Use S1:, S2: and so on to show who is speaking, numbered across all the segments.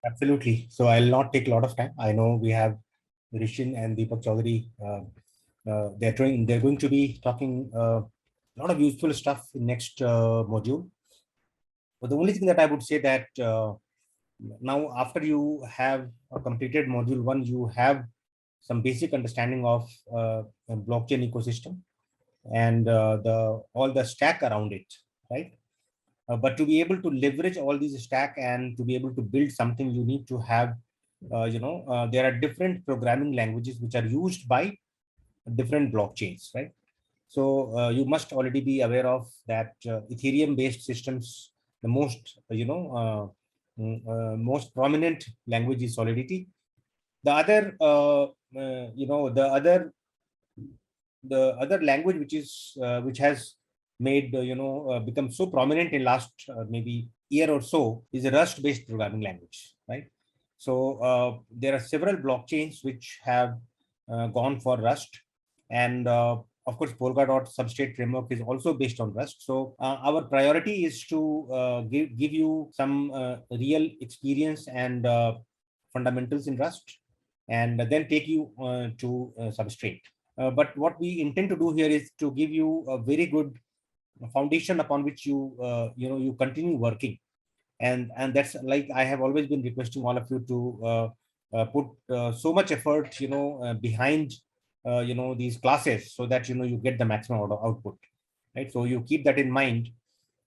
S1: Absolutely. So I'll not take a lot of time. I know we have Rishin and Deepak Chaudhary. They're going to be talking a lot of useful stuff in next module. But the only thing that I would say that now after you have completed module one, you have some basic understanding of a blockchain ecosystem and the all the stack around it, right? But to be able to leverage all these stack and to be able to build something, you need to have, there are different programming languages which are used by different blockchains, right? So you must already be aware of that Ethereum-based systems, the most, most prominent language is Solidity. The other, the other language which has made become so prominent in last maybe year or so is a Rust based programming language, right? So there are several blockchains which have gone for Rust, and of course Polkadot substrate framework is also based on Rust. So our priority is to give you some real experience and fundamentals in Rust, and then take you to substrate. But what we intend to do here is to give you a very good foundation upon which you continue working, and that's like I have always been requesting all of you to put so much effort behind these classes, so that you get the maximum output, right? So you keep that in mind.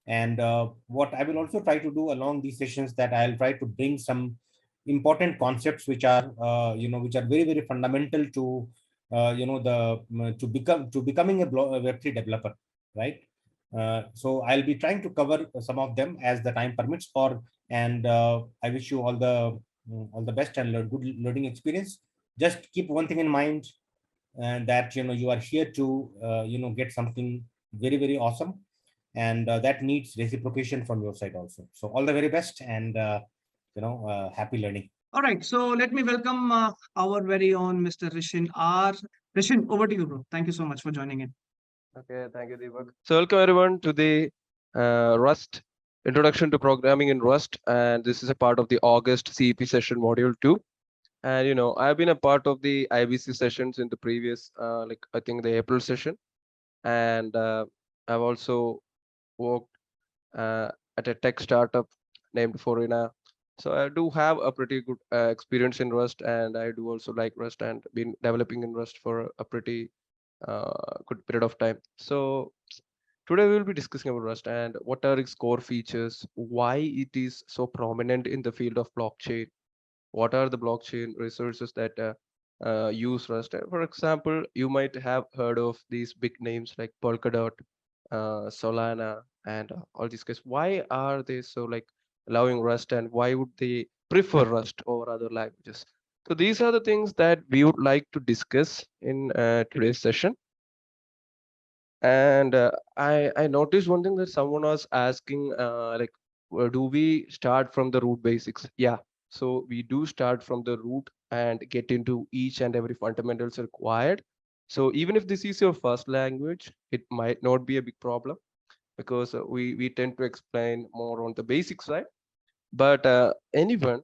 S1: And what I will also try to do along these sessions, that I'll try to bring some important concepts which are which are very very fundamental to to becoming a Web3 developer, right? So I'll be trying to cover some of them as the time permits. Or and I wish you all the best and good learning experience. Just keep one thing in mind, and that you are here to get something very very awesome, and that needs reciprocation from your side also. So all the very best, and happy learning.
S2: All right, so let me welcome our very own Mr. Rishin R. Rishin, over to you, bro. Thank you so much for joining in.
S3: Okay, thank you, Deepak. So welcome everyone to the Rust Introduction to Programming in Rust, and this is a part of the August CEP session module 2. And I've been a part of the IBC sessions in the previous, like I think the April session, and I've also worked at a tech startup named Forina. So I do have a pretty good experience in Rust, and I do also like Rust and been developing in Rust for a pretty good period of time. So today we will be discussing about Rust and what are its core features, why it is so prominent in the field of blockchain, what are the blockchain resources that use Rust. For example, you might have heard of these big names like Polkadot, Solana, and all these guys. Why are they so like allowing Rust, and why would they prefer Rust over other languages? So these are the things that we would like to discuss in today's session. And I noticed one thing that someone was asking, like, do we start from the root basics? Yeah. So we do start from the root and get into each and every fundamentals required. So even if this is your first language, it might not be a big problem, because we tend to explain more on the basic side. But anyone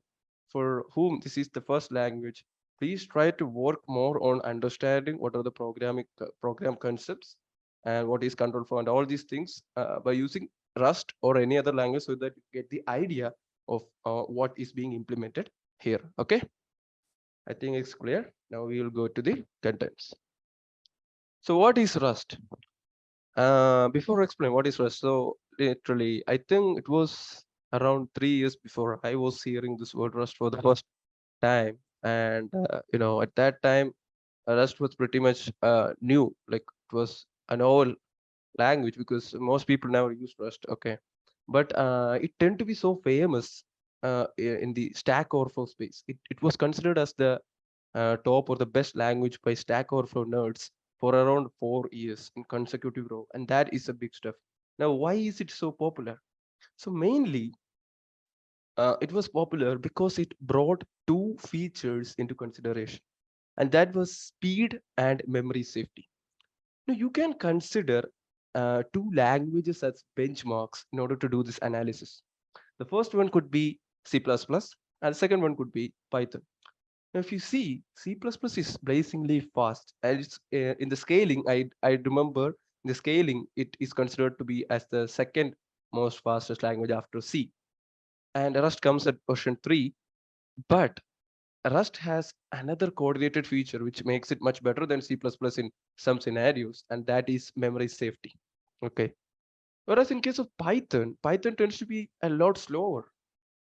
S3: for whom this is the first language, please try to work more on understanding what are the program concepts and what is control flow and all these things by using Rust or any other language, so that you get the idea of what is being implemented here. Okay, I think it's clear. Now we will go to the contents. So what is Rust? Before I explain what is Rust, so literally, I think it was around 3 years before I was hearing this word Rust for the first time, and at that time, Rust was pretty much new. Like it was an old language because most people never use Rust. Okay, but it tended to be so famous in the Stack Overflow space. It was considered as the top or the best language by Stack Overflow nerds for around 4 years in consecutive row, and that is a big stuff. Now, why is it so popular? So mainly, it was popular because it brought two features into consideration, and that was speed and memory safety. Now, you can consider two languages as benchmarks in order to do this analysis. The first one could be C++, And the second one could be Python. Now, if you see, C++ is blazingly fast, and it's in the scaling. I remember in the scaling, it is considered to be as the second most fastest language after C, and Rust comes at version 3. But Rust has another coordinated feature which makes it much better than C++ in some scenarios, and that is memory safety. Okay. Whereas in case of Python, Python tends to be a lot slower,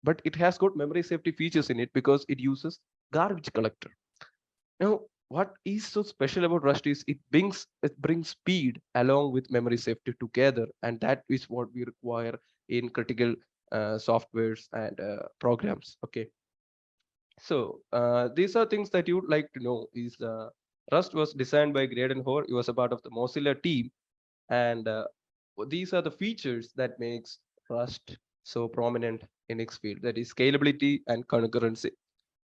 S3: but it has got memory safety features in it because it uses garbage collector. Now, what is so special about Rust is it brings speed along with memory safety together, and that is what we require in critical softwares and programs. Okay, so these are things that you'd like to know. Is Rust was designed by Graydon Hoare. He was a part of the Mozilla team, and these are the features that makes Rust so prominent in its field. That is scalability and concurrency,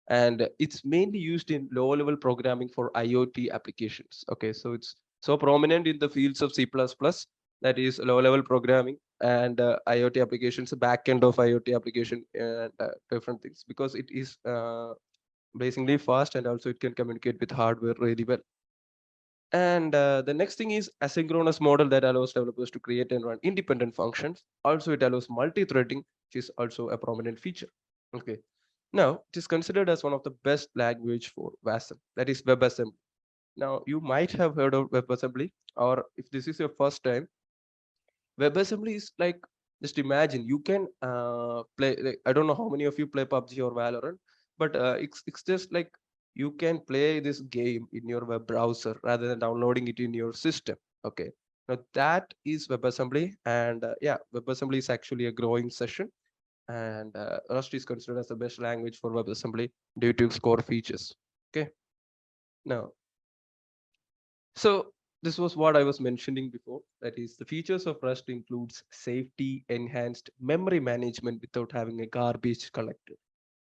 S3: and it's mainly used in low level programming for IoT applications. Okay, so it's so prominent in the fields of C++, that is low level programming, and IoT applications, back end of IoT application, and different things, because it is blazingly fast, and also it can communicate with hardware really well. And the next thing is asynchronous model that allows developers to create and run independent functions. Also, it allows multi-threading, which is also a prominent feature. Okay. Now, it is considered as one of the best language for WASM, that is WebAssembly. Now, you might have heard of WebAssembly, or if this is your first time, WebAssembly is like, just imagine you can play. Like, I don't know how many of you play PUBG or Valorant, but it's just like you can play this game in your web browser rather than downloading it in your system. Okay, now that is WebAssembly, and yeah, WebAssembly is actually a growing session, and Rust is considered as the best language for WebAssembly due to its core features. Okay, now, so this was what I was mentioning before. That is, the features of Rust includes safety, enhanced memory management without having a garbage collector.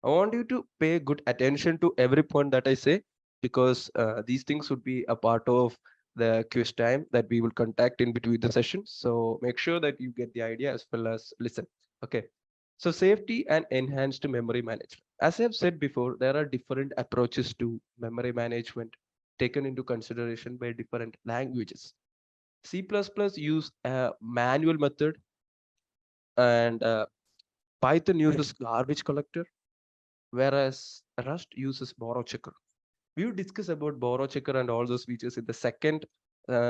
S3: I want you to pay good attention to every point that I say, because these things would be a part of the quiz time that we will conduct in between the sessions. So make sure that you get the idea as well as listen. Okay. So safety and enhanced memory management. As I have said before, there are different approaches to memory management taken into consideration by different languages. C++ use a manual method, and Python uses garbage collector, whereas Rust uses borrow checker. We will discuss about borrow checker and all those features in the second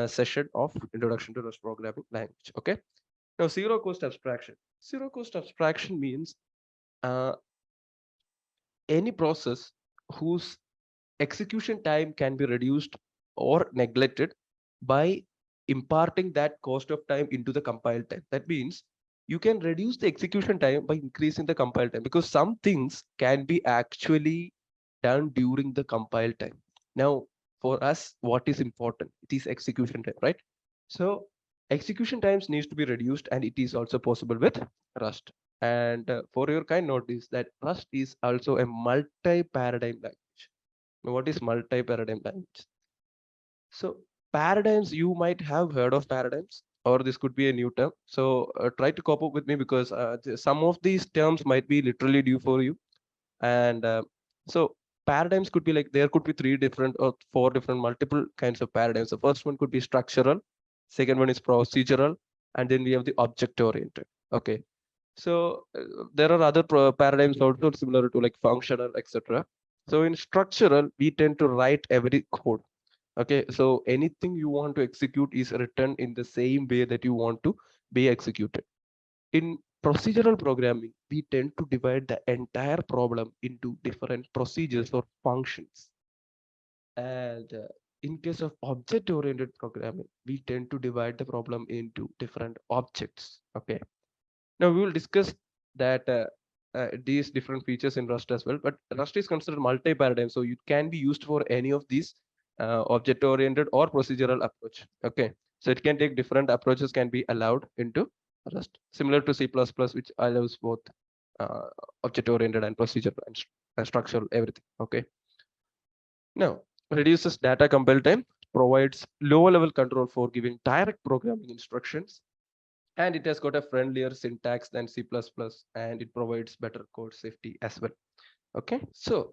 S3: session of Introduction to Rust Programming Language. Okay. Now, zero cost abstraction. Zero cost abstraction means uh, any process whose execution time can be reduced or neglected by imparting that cost of time into the compile time. That means you can reduce the execution time by increasing the compile time, because some things can be actually done during the compile time. Now, for us, what is important? It is execution time, right? So execution times needs to be reduced, and it is also possible with Rust. And for your kind notice that Rust is also a multi-paradigm language. Now, what is multi-paradigm language? So paradigms, you might have heard of paradigms, or this could be a new term. So try to cope up with me, because some of these terms might be literally new for you. And so paradigms could be like, there could be 3 different or 4 different multiple kinds of paradigms. The first one could be structural, second one is procedural, and then we have the object oriented. Okay. So there are other paradigms also similar to like functional, etc. So in structural, we tend to write every code. Okay, so anything you want to execute is written in the same way that you want to be executed. In procedural programming, we tend to divide the entire problem into different procedures or functions. And in case of object-oriented programming, we tend to divide the problem into different objects. Okay. Now we will discuss that these different features in Rust as well. But Rust is considered multi-paradigm, so it can be used for any of these object-oriented or procedural approach. Okay, so it can take different approaches can be allowed into Rust, similar to C++, which allows both object-oriented and procedural and structural everything. Okay. Now, reduces data compile time, provides lower level control for giving direct programming instructions, and it has got a friendlier syntax than C++, and it provides better code safety as well. Okay, so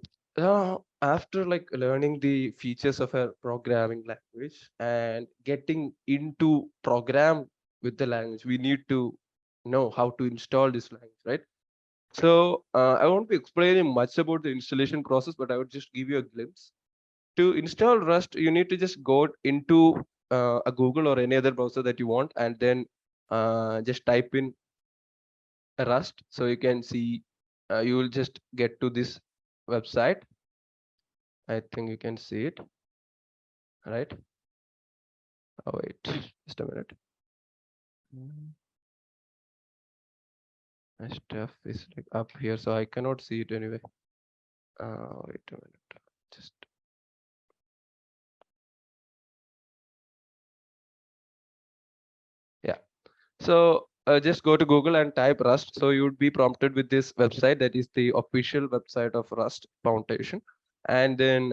S3: after like learning the features of a programming language and getting into program with the language, we need to know how to install this language, right? So I won't be explaining much about the installation process, but I would just give you a glimpse. To install Rust, you need to just go into a Google or any other browser that you want, and then just type in Rust. So you can see, you will just get to this website. I think you can see it, right? Oh, wait, just a minute. My stuff is like up here, so I cannot see it anyway. Wait a minute, just. Yeah. So just go to Google and type Rust. So you would be prompted with this website that is the official website of Rust Foundation. And then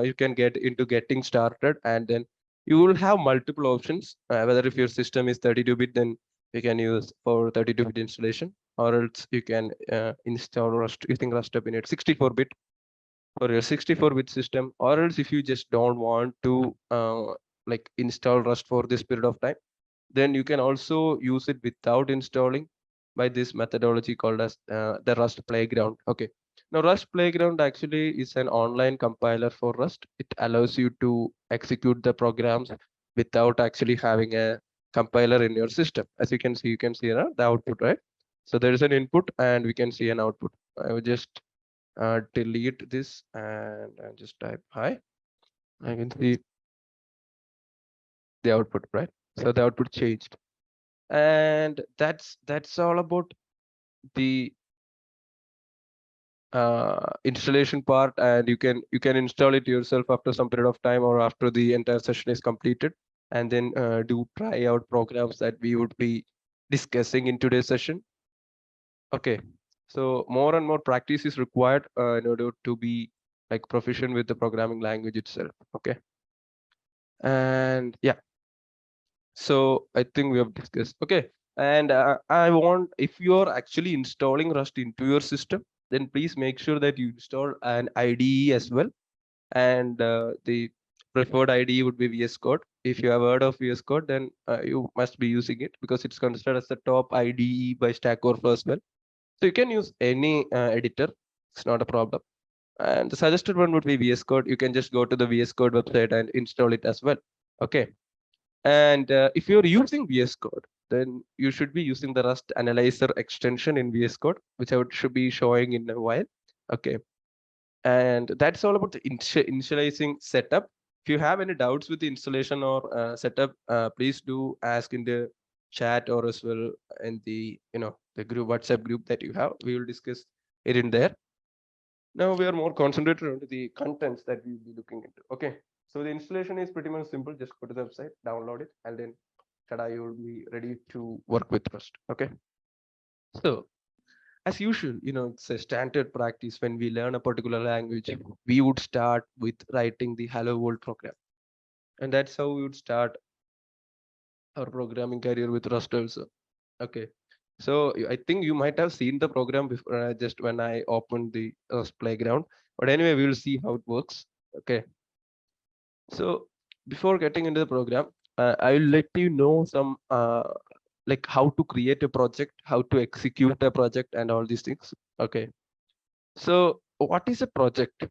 S3: you can get into getting started, and then you will have multiple options. Whether if your system is 32-bit, then you can use for 32-bit installation, or else you can install Rust using Rust up in it 64-bit for your 64-bit system, or else if you just don't want to like install Rust for this period of time, then you can also use it without installing by this methodology called as the Rust Playground. Okay. Now Rust Playground actually is an online compiler for Rust. It allows you to execute the programs without actually having a compiler in your system. As you can see the output, right? So there is an input and we can see an output. I will just delete this and just type hi. I can see the output, right? So the output changed. And that's all about the installation part, and you can install it yourself after some period of time or after the entire session is completed, and then do try out programs that we would be discussing in today's session. Okay, so more and more practice is required in order to be like proficient with the programming language itself. Okay, and yeah, so I think we have discussed. Okay, and I want, if you are actually installing Rust into your system, then please make sure that you install an IDE as well. And the preferred IDE would be VS Code. If you have heard of VS Code, then you must be using it because it's considered as the top IDE by Stack Overflow as well. So you can use any editor. It's not a problem. And the suggested one would be VS Code. You can just go to the VS Code website and install it as well. Okay. And if you're using VS Code, then you should be using the Rust Analyzer extension in VS Code, which should be showing in a while. Okay. And that's all about the initializing setup. If you have any doubts with the installation or setup, please do ask in the chat or as well in the the group WhatsApp group that you have. We will discuss it in there. Now we are more concentrated on the contents that we'll be looking into. Okay, so the installation is pretty much simple. Just go to the website, download it, and then tada, you will be ready to work with Rust. Okay, so as usual, it's a standard practice when we learn a particular language, we would start with writing the Hello World program, and that's how we would start our programming career with Rust also. Okay, so I think you might have seen the program before, just when I opened the Rust Playground. But anyway, we will see how it works. Okay. So before getting into the program, I will let you know some like how to create a project, how to execute a project, and all these things. Okay. So what is a project?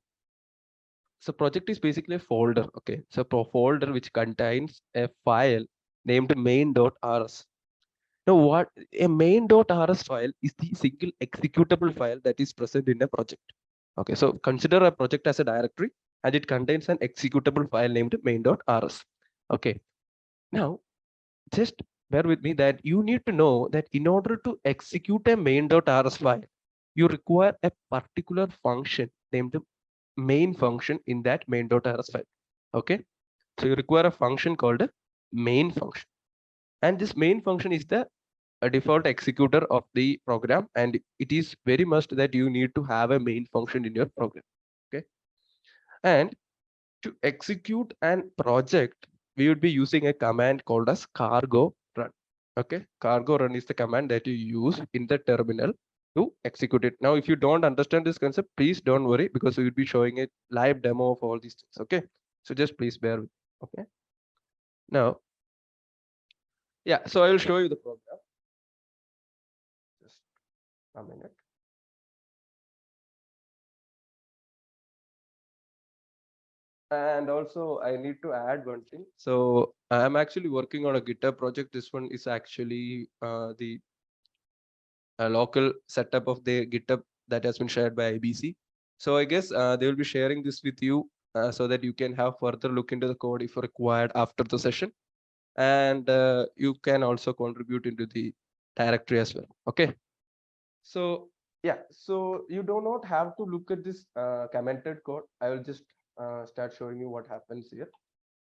S3: So project is basically a folder. Okay. So folder which contains a file named main.rs. Now, what a main.rs file is the single executable file that is present in a project. Okay, so consider a project as a directory and it contains an executable file named main.rs. Okay, now just bear with me that you need to know that in order to execute a main.rs file, you require a particular function named main function in that main.rs file. Okay, so you require a function called a main function, and this main function is the a default executor of the program, and it is very must that you need to have a main function in your program. Okay, and to execute an project, we would be using a command called as cargo run. Okay, cargo run is the command that you use in the terminal to execute it. Now, if you don't understand this concept, please don't worry, because we will be showing a live demo of all these things. Okay, so just please bear with. Okay, now, yeah, so I will show you the program. Just a minute. And also I need to add one thing. So I'm actually working on a GitHub project. This one is actually the local setup of the GitHub that has been shared by IBC. So I guess they will be sharing this with you so that you can have further look into the code if required after the session. And you can also contribute into the directory as well. Okay. So yeah, so you do not have to look at this commented code. I will just start showing you what happens here.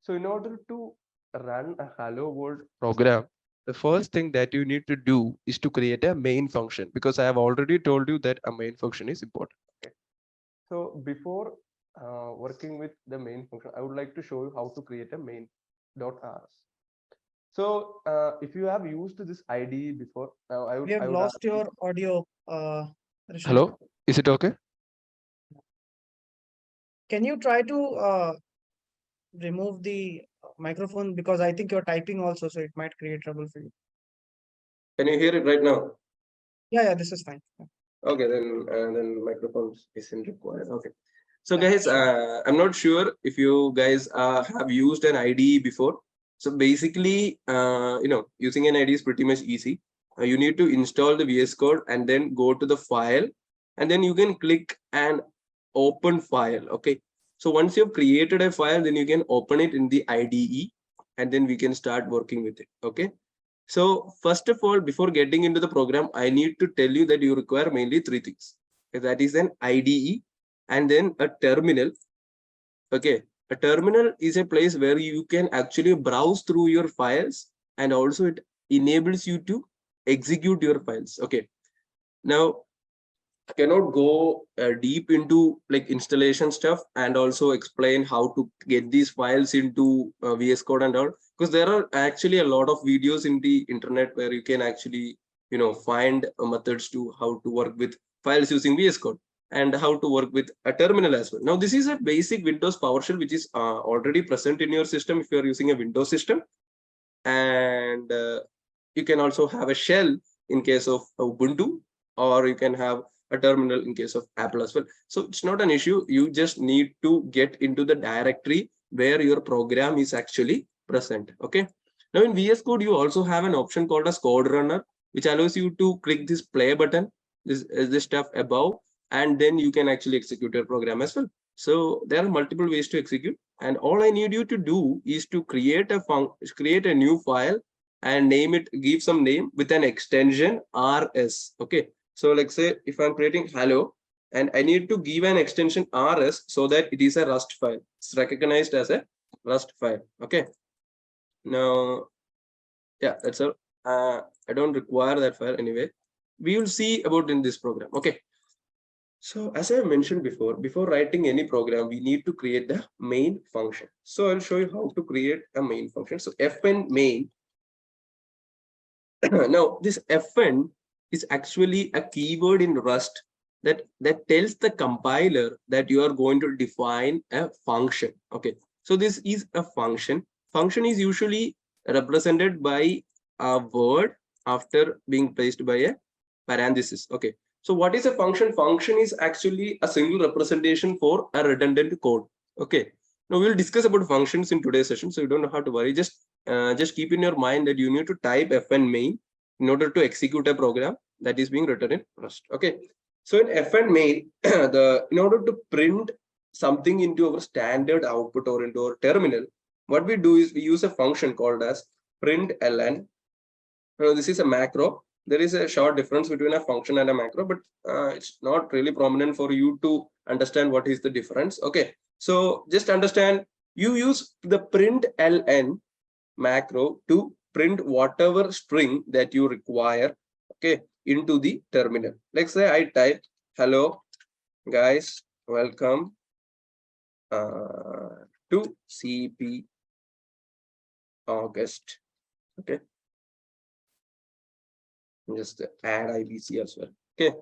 S3: So in order to run a Hello World program, the first thing that you need to do is to create a main function, because I have already told you that a main function is important. Okay. So before working with the main function, I would like to show you how to create a main.rs. So if you have used this IDE before, I would.
S2: We have
S3: I would
S2: lost
S3: ask you-
S2: your audio. Rishan.
S3: Hello, is it okay?
S2: Can you try to remove the microphone, because I think you're typing also, so it might create trouble for you.
S3: Can you hear it right now?
S2: Yeah, this is fine. Yeah.
S3: Okay, then microphones isn't required. Okay. So
S2: Yeah,
S3: guys,
S2: sure.
S3: I'm not sure if you guys have used an IDE before. So basically, using an IDE is pretty much easy. You need to install the VS Code and then go to the file, and then you can click an open file. Okay. So once you've created a file, then you can open it in the IDE, and then we can start working with it. Okay. So first of all, before getting into the program, I need to tell you that you require mainly three things. That is an IDE, and then a terminal. Okay, a terminal is a place where you can actually browse through your files, and also it enables you to execute your files. Okay, now I cannot go deep into like installation stuff and also explain how to get these files into VS Code and all, because there are actually a lot of videos in the internet where you can actually find methods to how to work with files using VS Code and how to work with a terminal as well. Now this is a basic Windows PowerShell which is already present in your system if you are using a Windows system, and you can also have a shell in case of Ubuntu, or you can have a terminal in case of Apple as well. So it's not an issue. You just need to get into the directory where your program is actually present. Okay. Now in VS Code, you also have an option called as Code Runner, which allows you to click this play button, this stuff above, and then you can actually execute your program as well. So there are multiple ways to execute, and all I need you to do is to create a new file and name it, give some name with an extension rs. Okay. So like say if I'm creating hello and I need to give an extension rs so that it is a Rust file. It's recognized as a Rust file. Okay. Now, yeah, that's all. I don't require that file anyway. We will see about in this program. Okay. So as I mentioned before writing any program, we need to create the main function. So I'll show you how to create a main function. So fn main. Now this fn is actually a keyword in Rust that tells the compiler that you are going to define a function. Okay, so this is a function. Function is usually represented by a word after being placed by a parenthesis. Okay, so what is a function? Function is actually a single representation for a redundant code. Okay, now we'll discuss about functions in today's session, so you don't have to worry. Just keep in your mind that you need to type fn main in order to execute a program that is being written in Rust. Okay, so in fn main, in order to print something into our standard output or into our terminal, what we do is we use a function called as println. Now this is a macro. There is a short difference between a function and a macro, but it's not really prominent for you to understand what is the difference. Okay, so just understand, you use the println macro to print whatever string that you require, okay, into the terminal. Let's say I type hello guys, welcome to CP August. Okay, just add IBC as well. Okay,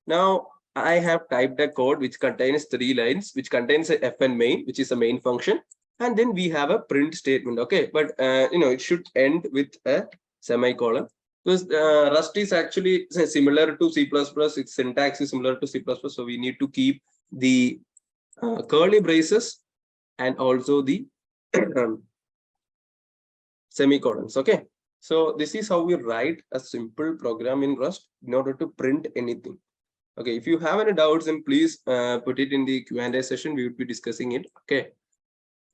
S3: Now I have typed a code which contains 3 lines, which contains a fn main, which is a main function. And then we have a print statement. Okay. But, it should end with a semicolon. Because Rust is actually similar to C++. Its syntax is similar to C++. So we need to keep the curly braces and also the semicolons. Okay. So this is how we write a simple program in Rust in order to print anything. Okay. If you have any doubts, then please put it in the Q&A session. We would be discussing it. Okay.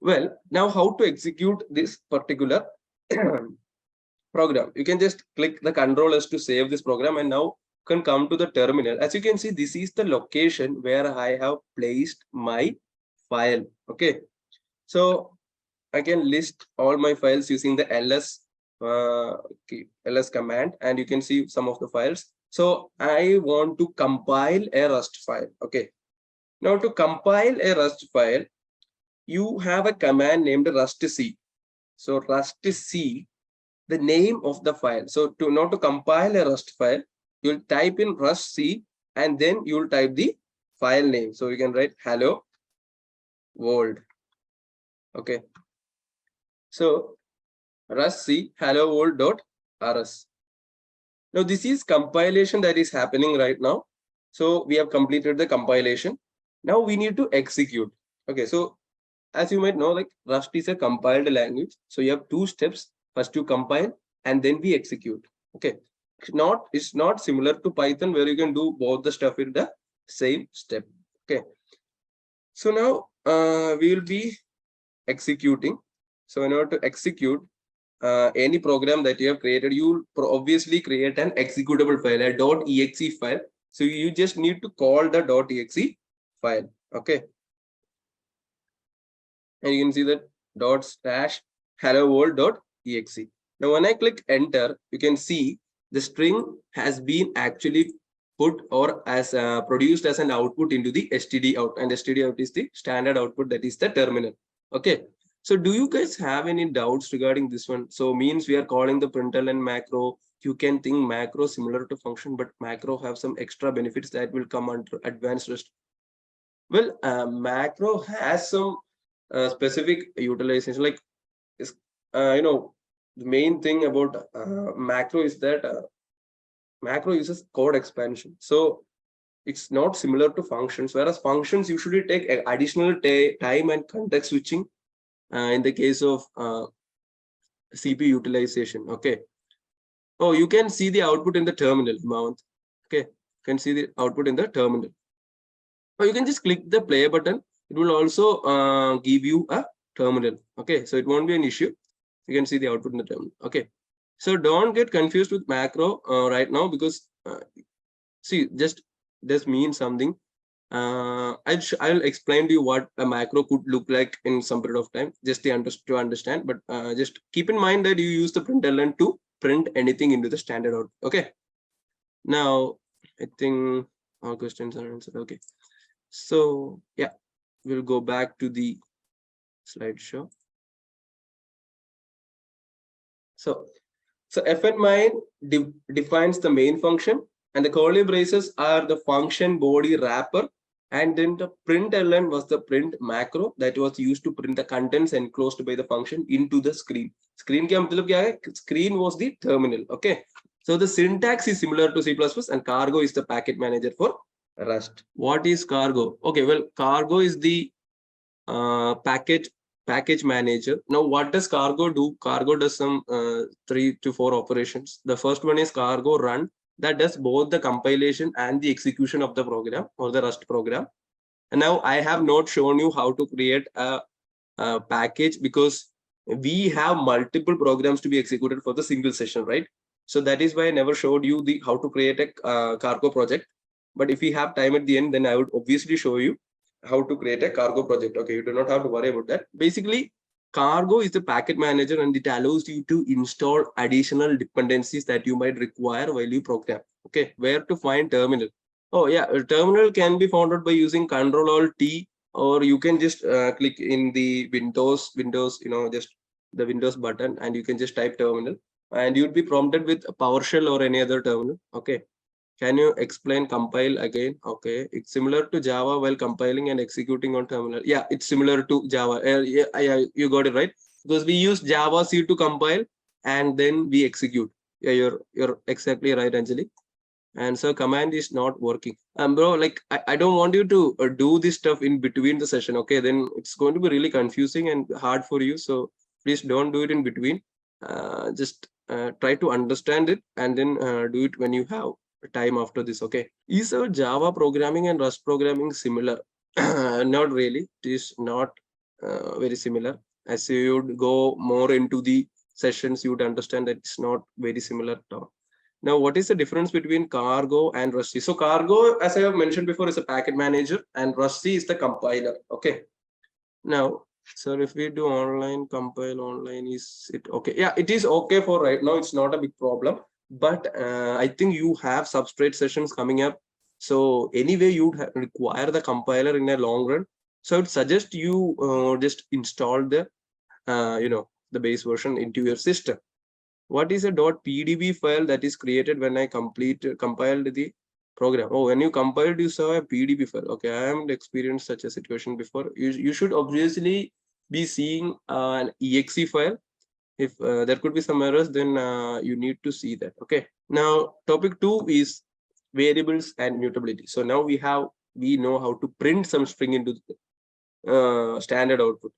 S3: Well, now how to execute this particular program? You can just click the Control S to save this program, and now can come to the terminal. As you can see, this is the location where I have placed my file. Okay. So I can list all my files using the ls command, and you can see some of the files. So I want to compile a Rust file. Okay. Now to compile a Rust file, you have a command named rustc. So rustc, the name of the file. So to compile a Rust file, you'll type in rustc and then you'll type the file name. So you can write hello world. Okay. So rustc hello world.rs. Now this is compilation that is happening right now. So we have completed the compilation. Now we need to execute. Okay. So as you might know, like Rust is a compiled language. So you have 2 steps. First you compile and then we execute. Okay. It's not similar to Python where you can do both the stuff in the same step. Okay. So now we will be executing. So in order to execute any program that you have created, you will obviously create an executable file, a .exe file. So you just need to call the .exe file. Okay. And you can see that /hello world.exe. Now, when I click enter, you can see the string has been actually put or as produced as an output into the std out, and std out is the standard output, that is the terminal. Okay. So do you guys have any doubts regarding this one? So means we are calling the println macro. You can think macro similar to function, but macro have some extra benefits that will come under advanced Rust. Well, macro has some specific utilization. Like, the main thing about macro is that macro uses code expansion. So it's not similar to functions, whereas functions usually take additional time and context switching in the case of CPU utilization. Okay. Oh, you can see the output in the terminal, Mount. Okay. You can see the output in the terminal. Or you can just click the play button. It will also give you a terminal. Okay. So it won't be an issue. You can see the output in the terminal. Okay. So don't get confused with macro right now, because see, just this means something. I'll explain to you what a macro could look like in some period of time, just to understand. But just keep in mind that you use the println to print anything into the standard out. Okay. Now I think all questions are answered. Okay. So yeah, we'll go back to the slideshow. So fn main defines the main function, and the curly braces are the function body wrapper, and then the println was the print macro that was used to print the contents enclosed by the function into the screen. Screen ka matlab kya hai? Screen was the terminal. Okay. So the syntax is similar to C++, and Cargo is the packet manager for Rust. What is Cargo? Okay, well, Cargo is the package manager. Now, what does Cargo do? Cargo does some 3 to 4 operations. The first one is Cargo run, that does both the compilation and the execution of the program or the Rust program. And now I have not shown you how to create a package, because we have multiple programs to be executed for the single session, right? So that is why I never showed you how to create a Cargo project. But if we have time at the end, then I would obviously show you how to create a Cargo project. Okay, you do not have to worry about that. Basically, Cargo is the packet manager, and it allows you to install additional dependencies that you might require while you program. Okay, where to find terminal? Oh yeah, a terminal can be found out by using Ctrl+Alt+T, or you can just click in the Windows, just the Windows button, and you can just type terminal, and you'd be prompted with PowerShell or any other terminal. Okay. Can you explain compile again? Okay, it's similar to Java while compiling and executing on terminal. Yeah, it's similar to Java. Yeah, you got it right. Because we use Java C to compile and then we execute. Yeah, you're exactly right, Anjali. And so command is not working. Bro, like I don't want you to do this stuff in between the session. Okay, then it's going to be really confusing and hard for you. So please don't do it in between. Just try to understand it and then do it when you have time after this. Okay, is our Java programming and Rust programming similar? Not really. It is not very similar. As you would go more into the sessions, you would understand that it's not very similar at all. Now, what is the difference between Cargo and Rusty? So Cargo, as I have mentioned before, is a packet manager and Rusty is the compiler. Okay. Now, sir, if we do online, compile online, is it okay? Yeah, it is okay for right now. It's not a big problem. But I think you have substrate sessions coming up. So anyway, you'd require the compiler in a long run. So I would suggest you just install the, the base version into your system. What is a .pdb file that is created when I compiled the program? Oh, when you compiled, you saw a PDB file. Okay, I haven't experienced such a situation before. You should obviously be seeing an exe file. If there could be some errors, then you need to see that. Okay. Now, topic 2 is variables and mutability. So now we know how to print some string into standard output.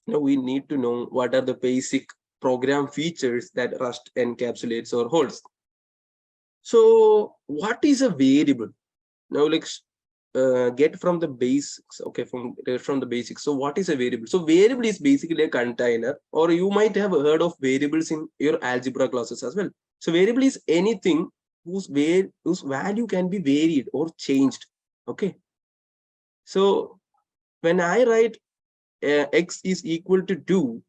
S3: Now we need to know what are the basic program features that Rust encapsulates or holds. So what is a variable? Now let's get from the basics. Okay, from the basics. So what is a variable? So variable is basically a container, or you might have heard of variables in your algebra classes as well. So variable is anything whose value can be varied or changed. Okay. So when I write x is equal to 2,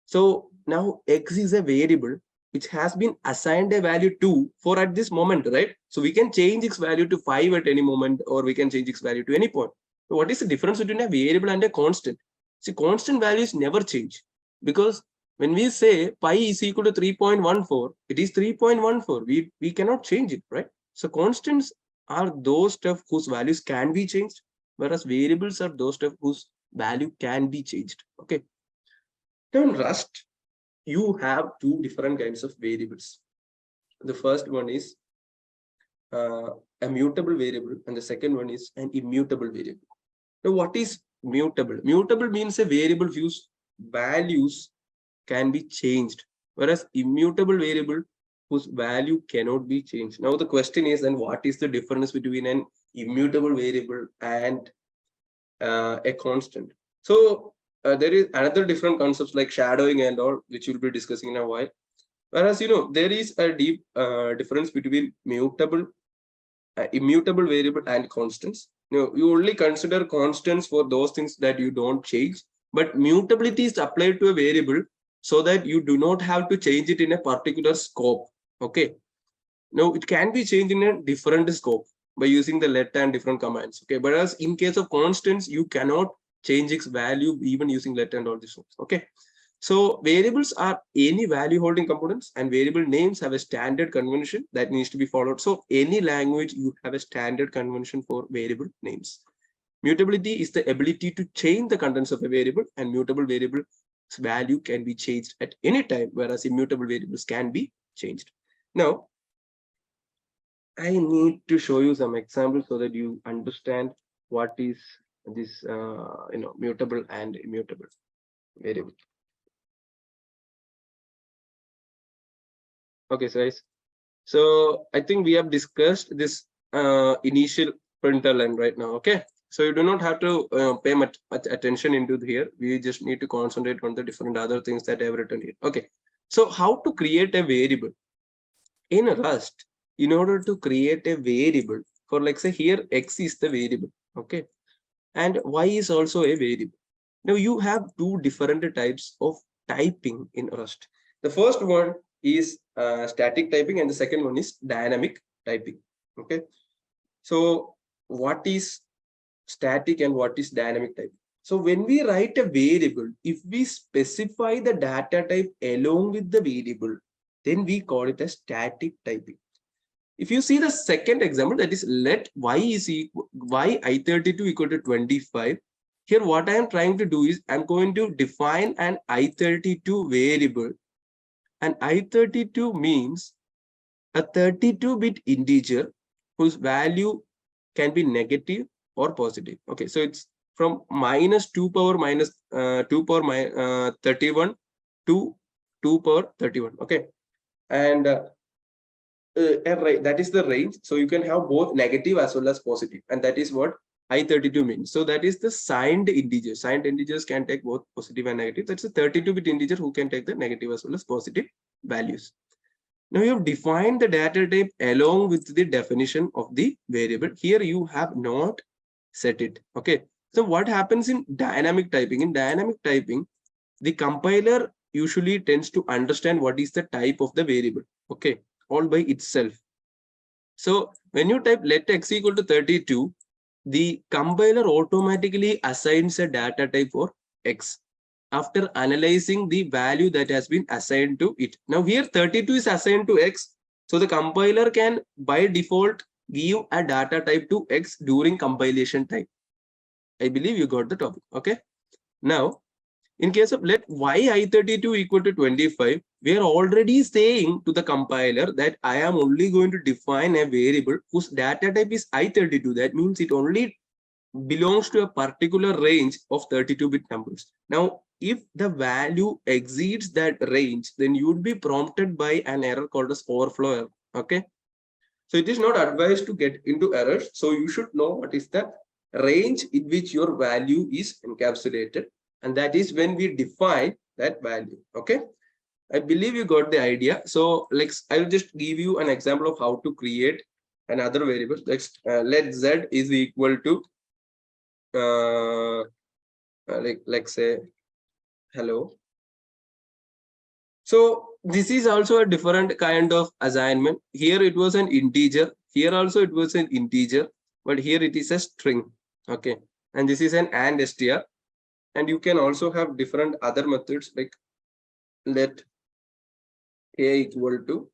S3: so now x is a variable which has been assigned a value 2 for at this moment, right? So we can change its value to 5 at any moment, or we can change its value to any point. So what is the difference between a variable and a constant? See, constant values never change, because when we say pi is equal to 3.14, it is 3.14. We cannot change it, right? So constants are those stuff whose values can be changed, whereas variables are those stuff whose value can be changed. Okay. Now in Rust, you have two different kinds of variables. The first one is a mutable variable, and the second one is an immutable variable. Now, what is mutable? Mutable means a variable whose values can be changed, whereas immutable variable whose value cannot be changed. Now, the question is then, what is the difference between an immutable variable and a constant? So there is another different concepts like shadowing and all, which we'll be discussing in a while. Whereas, there is a deep difference between immutable variable and constants. You only consider constants for those things that you don't change, but mutability is applied to a variable so that you do not have to change it in a particular scope. Okay. Now it can be changed in a different scope by using the let and different commands. Okay. But as in case of constants, you cannot change its value even using let and all these things. Okay. So variables are any value holding components, and variable names have a standard convention that needs to be followed. So any language, you have a standard convention for variable names. Mutability is the ability to change the contents of a variable, and mutable variable's value can be changed at any time, whereas immutable variables can be changed. Now, I need to show you some examples so that you understand what is this mutable and immutable variable. Okay, so guys, so I think we have discussed this initial printer line right now. Okay, so you do not have to pay much attention into here. We just need to concentrate on the different other things that I have written here. Okay, so how to create a variable in Rust? In order to create a variable, for like say here x is the variable, okay, and y is also a variable. Now you have two different types of typing in Rust. The first one is static typing, and the second one is dynamic typing. Okay, so what is static and what is dynamic typing? So when we write a variable, if we specify the data type along with the variable, then we call it a static typing.
S4: If you see the second example, that is let y is equal y I32 equal to 25. Here, what I am trying to do is I'm going to define an I32 variable. And I32 means a 32-bit integer whose value can be negative or positive. Okay, so it's from minus 2 power minus 2 power 31 to 2 power 31. Okay, and that is the range. So you can have both negative as well as positive, and that is what I32 means. So that is the signed integer. Signed integers can take both positive and negative. That's a 32-bit integer who can take the negative as well as positive values. Now you have defined the data type along with the definition of the variable. Here you have not set it. Okay. So what happens in dynamic typing? In dynamic typing, the compiler usually tends to understand what is the type of the variable. Okay, all by itself. So when you type let x equal to 32, the compiler automatically assigns a data type for x after analyzing the value that has been assigned to it. Now here 32 is assigned to x. So the compiler can by default give a data type to x during compilation time. I believe you got the topic. Okay. Now, in case of let y I32 equal to 25, we are already saying to the compiler that I am only going to define a variable whose data type is I32. That means it only belongs to a particular range of 32-bit numbers. Now, if the value exceeds that range, then you would be prompted by an error called as overflow error. Okay. So it is not advised to get into errors. So you should know what is the range in which your value is encapsulated. And that is when we define that value. Okay. I believe you got the idea. So I'll just give you an example of how to create another variable. Let z is equal to let's say hello. So this is also a different kind of assignment. Here it was an integer. Here also it was an integer, but here it is a string. Okay, and this is an and str. And you can also have different other methods like let a equal to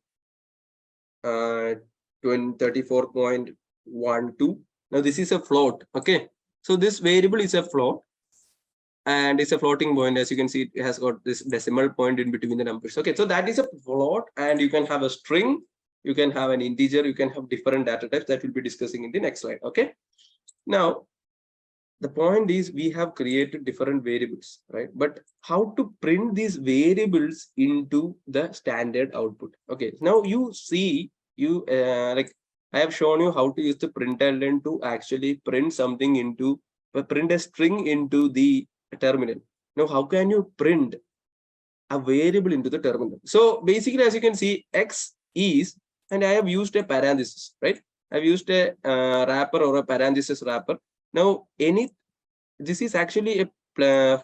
S4: 34.12. Now this is a float. Okay, so this variable is a float and it's a floating point. As you can see, it has got this decimal point in between the numbers. Okay, so that is a float, and you can have a string, you can have an integer, you can have different data types that we'll be discussing in the next slide. Okay, now the point is we have created different variables, right? But how to print these variables into the standard output? Okay, now you see, I have shown you how to use the println to actually print something into, print a string into the terminal. Now, how can you print a variable into the terminal? So basically, as you can see, x is, and I have used a parenthesis, right? I've used a wrapper or a parenthesis wrapper. Now, this is actually a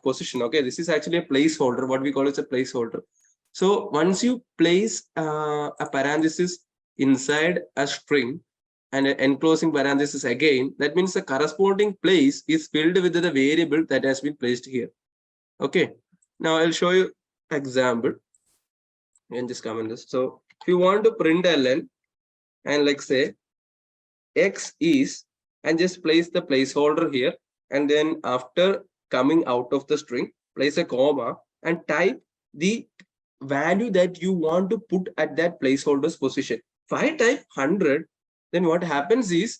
S4: position. Okay, this is actually a placeholder. What we call it a placeholder. So once you place a parenthesis inside a string and an enclosing parenthesis again, that means the corresponding place is filled with the variable that has been placed here. Okay, now I'll show you example and just comment this. So if you want to print ln and say x is, and just place the placeholder here, and then after coming out of the string, place a comma and type the value that you want to put at that placeholder's position. If I type 100, then what happens is,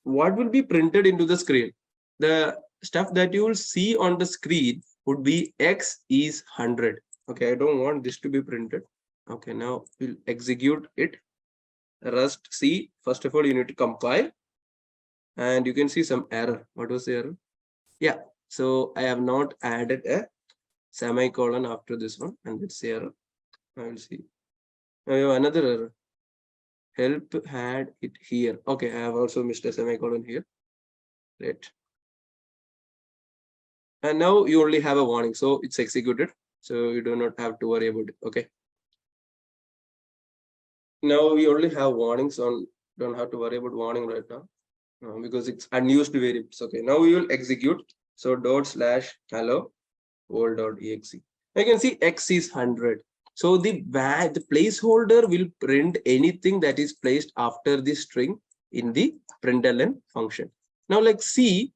S4: what will be printed into the screen? The stuff that you will see on the screen would be x is 100. Okay, I don't want this to be printed. Okay, now we'll execute it. Rust C, first of all, you need to compile. And you can see some error. What was the error? Yeah, so I have not added a semicolon after this one, and it's error. I will see. Now you have another error. Help had it here. Okay, I have also missed a semicolon here. Great. And now you only have a warning, so it's executed. So you do not have to worry about it. Okay. Now we only have warnings on. Don't have to worry about warning right now. Because it's unused variables. Okay, now we will execute. So /hello world.exe. You can see x is 100. So the placeholder will print anything that is placed after the string in the println function. Now let's see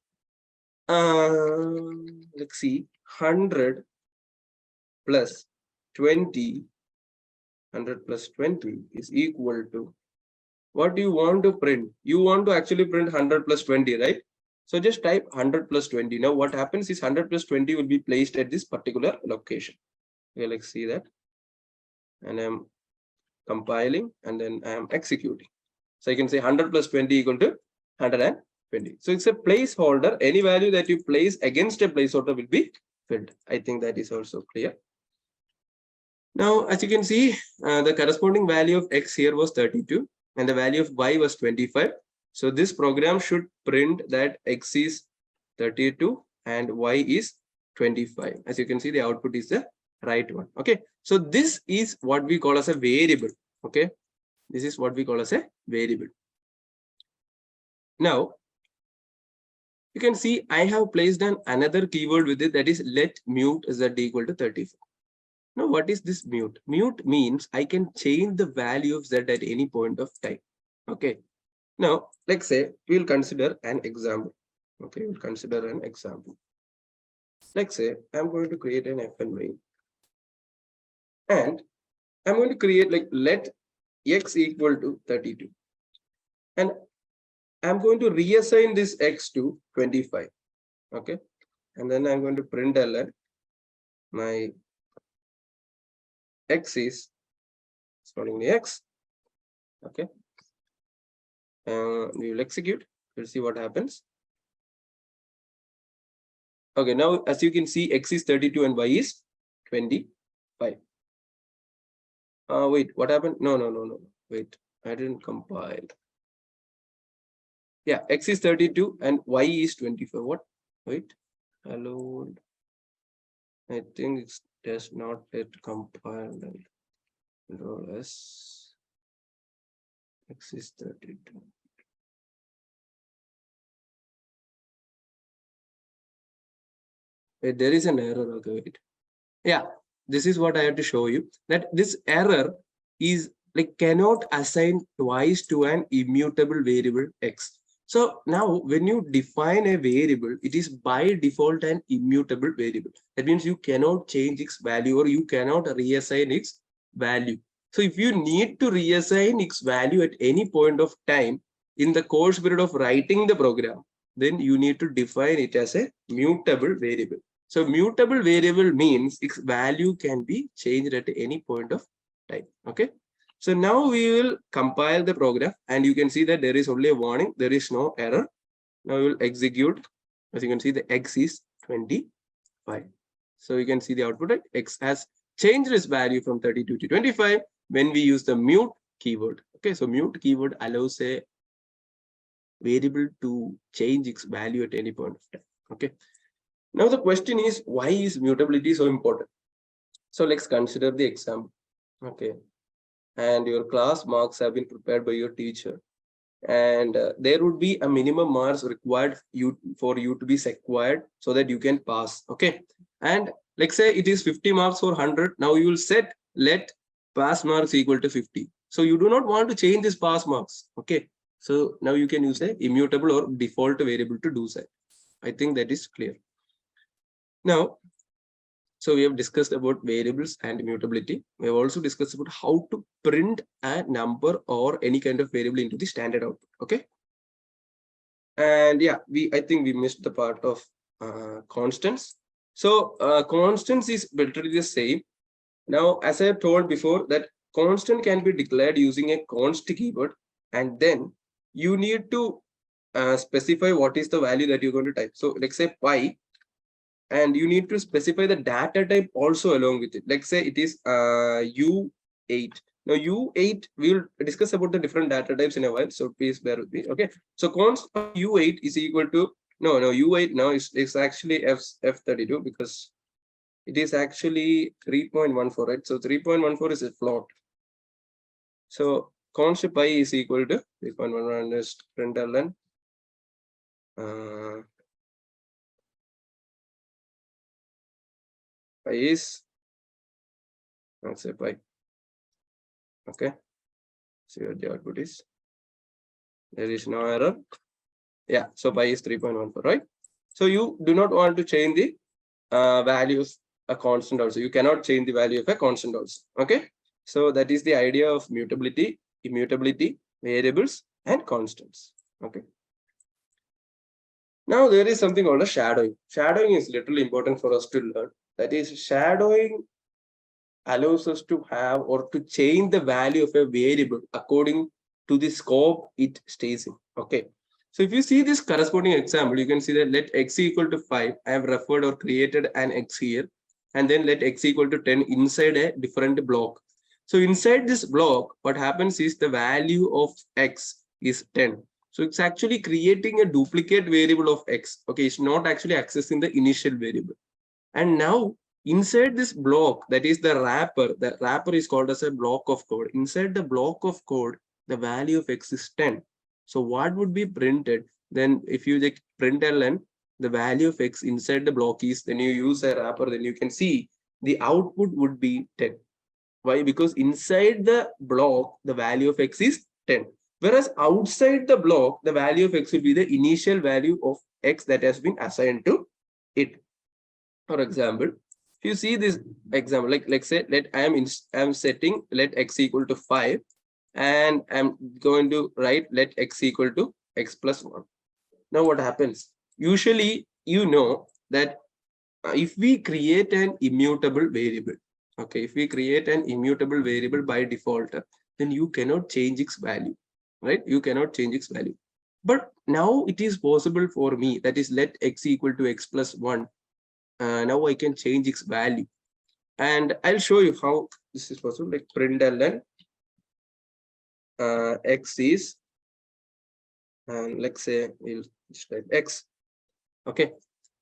S4: 100 plus 20, 100 plus 20 is equal to, what do you want to print? You want to actually print 100 plus 20, right? So just type 100 plus 20. Now what happens is 100 plus 20 will be placed at this particular location. Okay, let's see that. And I'm compiling and then I am executing. So I can say 100 plus 20 equal to 120. So it's a placeholder. Any value that you place against a placeholder will be filled. I think that is also clear. Now, as you can see, the corresponding value of X here was 32 and the value of Y was 25. So this program should print that X is 32 and Y is 25. As you can see, the output is the right one. Okay. So this is what we call as a variable. Okay. This is what we call as a variable. Now, you can see I have placed another keyword with it, that is let mute z equal to 34. Now, what is this mute? Mute means I can change the value of z at any point of time. Okay. Now, let's say we'll consider an example. Okay, we'll consider an example. Let's say I'm going to create an fn and I'm going to create like let x equal to 32. And I'm going to reassign this x to 25. Okay. And then I'm going to print ln my x is starting the x. Okay. We will execute. We'll see what happens. Okay, now as you can see, x is 32 and y is 25. Wait, what happened? No. Wait, I didn't compile. Yeah, x is 32 and y is 25. What? Wait, hello. I think it does not yet compile. Control S. X is 32. Wait, there is an error. Okay, wait. Yeah, this is what I have to show you, that this error is like cannot assign twice to an immutable variable x. So now when you define a variable, it is by default an immutable variable. That means you cannot change its value or you cannot reassign its value. So if you need to reassign its value at any point of time in the course period of writing the program, then you need to define it as a mutable variable. So mutable variable means its value can be changed at any point of time. Okay. So now we will compile the program and you can see that there is only a warning. There is no error. Now we will execute. As you can see, the x is 25. So you can see the output, right? X has changed its value from 32 to 25 when we use the mute keyword. Okay. So mute keyword allows a variable to change its value at any point of time. Okay. Now the question is, why is mutability so important? So let's consider the example. Okay. And your class marks have been prepared by your teacher. And there would be a minimum marks required for you to be sequired so that you can pass. Okay. And let's say it is 50 marks for 100. Now you will set let pass marks equal to 50. So you do not want to change this pass marks. Okay. So now you can use a immutable or default variable to do that. I think that is clear. Now, so we have discussed about variables and mutability. We have also discussed about how to print a number or any kind of variable into the standard output. Okay. And yeah, I think we missed the part of constants. So constants is literally the same. Now, as I have told before, that constant can be declared using a const keyword, and then you need to specify what is the value that you're going to type. So let's say pi. And you need to specify the data type also along with it. Let's say it is U8. Now U8, we will discuss about the different data types in a while. So please bear with me. Okay. So const U8 is equal to, no, U8 now is actually F32 because it is actually 3.14, right? So 3.14 is a float. So const pi is equal to 3.11 is println. Is Let's say pi. Okay. See what the output is. There is no error. Yeah, so pi is 3.14, right? So you do not want to change the value of a constant also. You cannot change the value of a constant also. Okay. So that is the idea of mutability, immutability, variables, and constants. Okay. Now there is something called a shadowing. Shadowing is literally important for us to learn. That is, shadowing allows us to have or to change the value of a variable according to the scope it stays in. Okay. So if you see this corresponding example, you can see that let x equal to 5. I have referred or created an x here, and then let x equal to 10 inside a different block. So inside this block, what happens is the value of x is 10. So it's actually creating a duplicate variable of x. Okay, it's not actually accessing the initial variable. And now inside this block, that is the wrapper is called as a block of code. Inside the block of code, the value of x is 10. So what would be printed? Then if you like println the value of x inside the block is, then you use a wrapper, then you can see the output would be 10. Why? Because inside the block, the value of x is 10. Whereas outside the block, the value of x will be the initial value of x that has been assigned to it. For example, if you see this example, like let's say I'm setting let x equal to 5, and I'm going to write let x equal to x plus 1. Now what happens? Usually, you know that if we create an immutable variable, okay, if we create an immutable variable by default, then you cannot change its value, right? You cannot change its value. But now it is possible for me, that is let x equal to x plus 1. Now I can change its value, and I'll show you how this is possible. Like println x is, and let's say we'll just type x. Okay,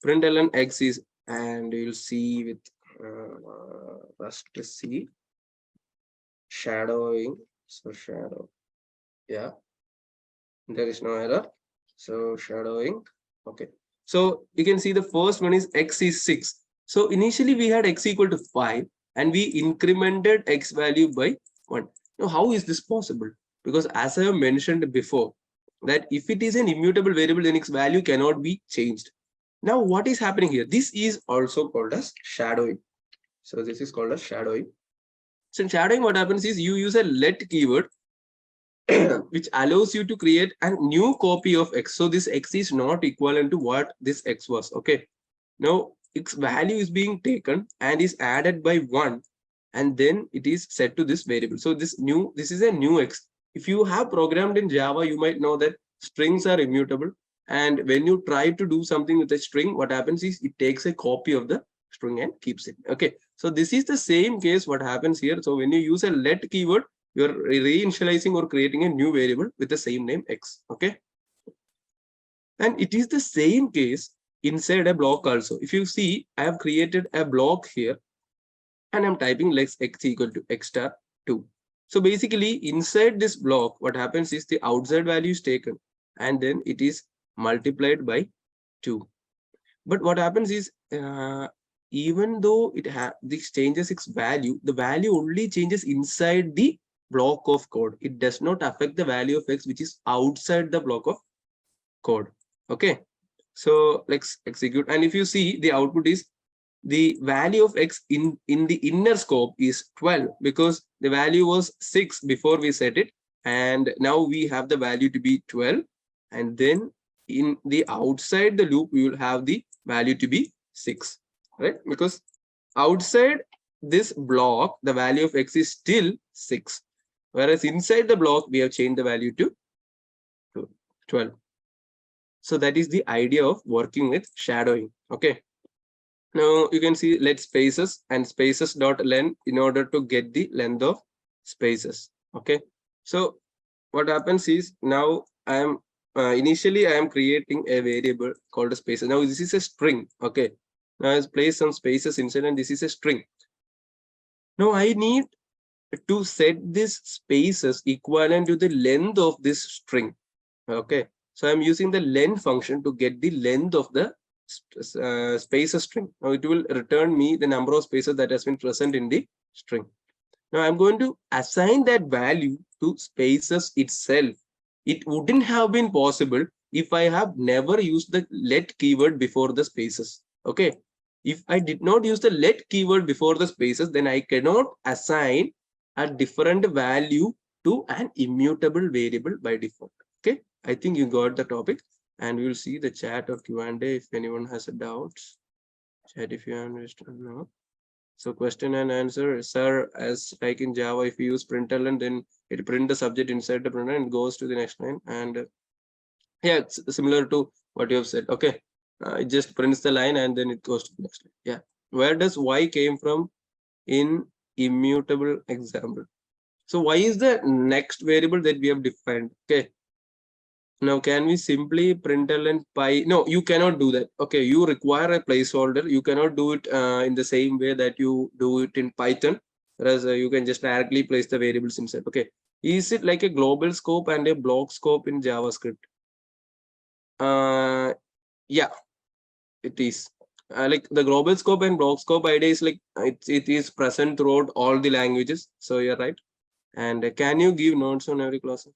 S4: println x is, and you'll see with first see shadowing. So shadow, yeah, there is no error. So shadowing. Okay, so you can see the first one is x is 6. So initially we had x equal to 5, and we incremented x value by 1. Now how is this possible? Because as I have mentioned before, that if it is an immutable variable, then its value cannot be changed. Now what is happening here? This is also called as shadowing. So this is called as shadowing. So in shadowing, what happens is you use a let keyword which allows you to create a new copy of x. So this x is not equivalent to what this x was. Okay. Now its value is being taken and is added by 1, and then it is set to this variable. So this is a new x. If you have programmed in Java, you might know that strings are immutable. And when you try to do something with a string, what happens is it takes a copy of the string and keeps it. Okay. So this is the same case what happens here. So when you use a let keyword, you're reinitializing or creating a new variable with the same name x. Okay. And it is the same case inside a block also. If you see, I have created a block here, and I'm typing let x equal to x star 2. So basically inside this block, what happens is the outside value is taken, and then it is multiplied by 2. But what happens is, even though this changes its value, the value only changes inside the block of code. It does not affect the value of x, which is outside the block of code. Okay. So let's execute. And if you see, the output is the value of x in the inner scope is 12, because the value was 6 before we set it. And now we have the value to be 12. And then in the outside the loop, we will have the value to be 6, right? Because outside this block, the value of x is still 6. Whereas inside the block, we have changed the value to 12. So that is the idea of working with shadowing. Okay. Now you can see let spaces and spaces dot len in order to get the length of spaces. Okay. So what happens is, now I am initially I am creating a variable called a spaces. Now this is a string. Okay. Now I place some spaces inside, and this is a string. Now I need to set this spaces equivalent to the length of this string. Okay. So I'm using the len function to get the length of the spaces string. Now it will return me the number of spaces that has been present in the string. Now I'm going to assign that value to spaces itself. It wouldn't have been possible if I have never used the let keyword before the spaces. Okay. If I did not use the let keyword before the spaces, then I cannot assign a different value to an immutable variable by default. Okay. I think you got the topic, and we will see the chat or Q&A if anyone has a doubt. Chat if you understand. No. So question and answer, sir, as like in Java, if you use println, then it print the subject inside the println and goes to the next line. And yeah, it's similar to what you have said. Okay, it just prints the line and then it goes to the next line. Yeah, where does y came from in immutable example? So y is the next variable that we have defined. Okay. Now, can we simply println pi? No, you cannot do that. Okay, you require a placeholder. You cannot do it in the same way that you do it in Python, whereas you can just directly place the variables inside. Okay, is it like a global scope and a block scope in JavaScript? Yeah, it is. Like the global scope and block scope idea is like it is present throughout all the languages. So you're right. And can you give notes on every class?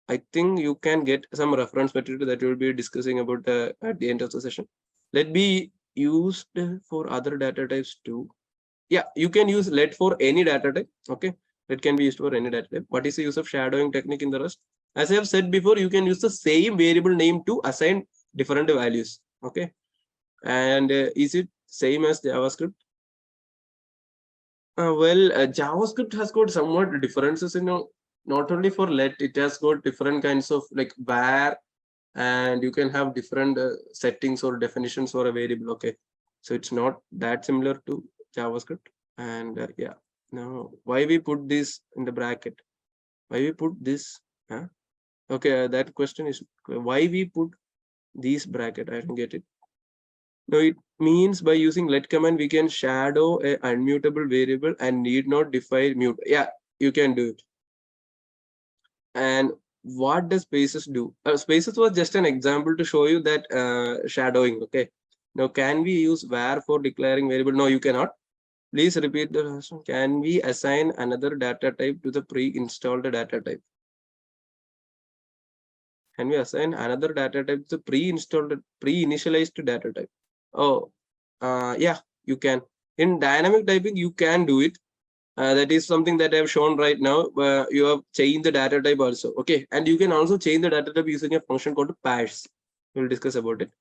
S4: I think you can get some reference material that we'll be discussing about at the end of the session. Let be used for other data types too. Yeah, you can use let for any data type. Okay, let can be used for any data type. What is the use of shadowing technique in the Rust? As I have said before, you can use the same variable name to assign different values. Okay, and is it same as JavaScript? JavaScript has got somewhat differences in not only for let, it has got different kinds of like var, and you can have different settings or definitions for a variable. Okay, so it's not that similar to JavaScript. And yeah, now why we put this in the bracket? Why we put this? Huh? Okay, that question is why we put these bracket. I don't get it. No, it means by using let command we can shadow a unmutable variable and need not define mute. Yeah, you can do it. And what does spaces do? Spaces was just an example to show you that shadowing. Okay. Now, can we use var for declaring variable? No, you cannot. Please repeat the question. Can we assign another data type to the pre-installed data type? Can we assign another data type to the pre-installed, pre-initialized data type? Oh, yeah, you can. In dynamic typing, you can do it. That is something that I have shown right now. You have changed the data type also. Okay, and you can also change the data type using a function called parse. We'll discuss about it.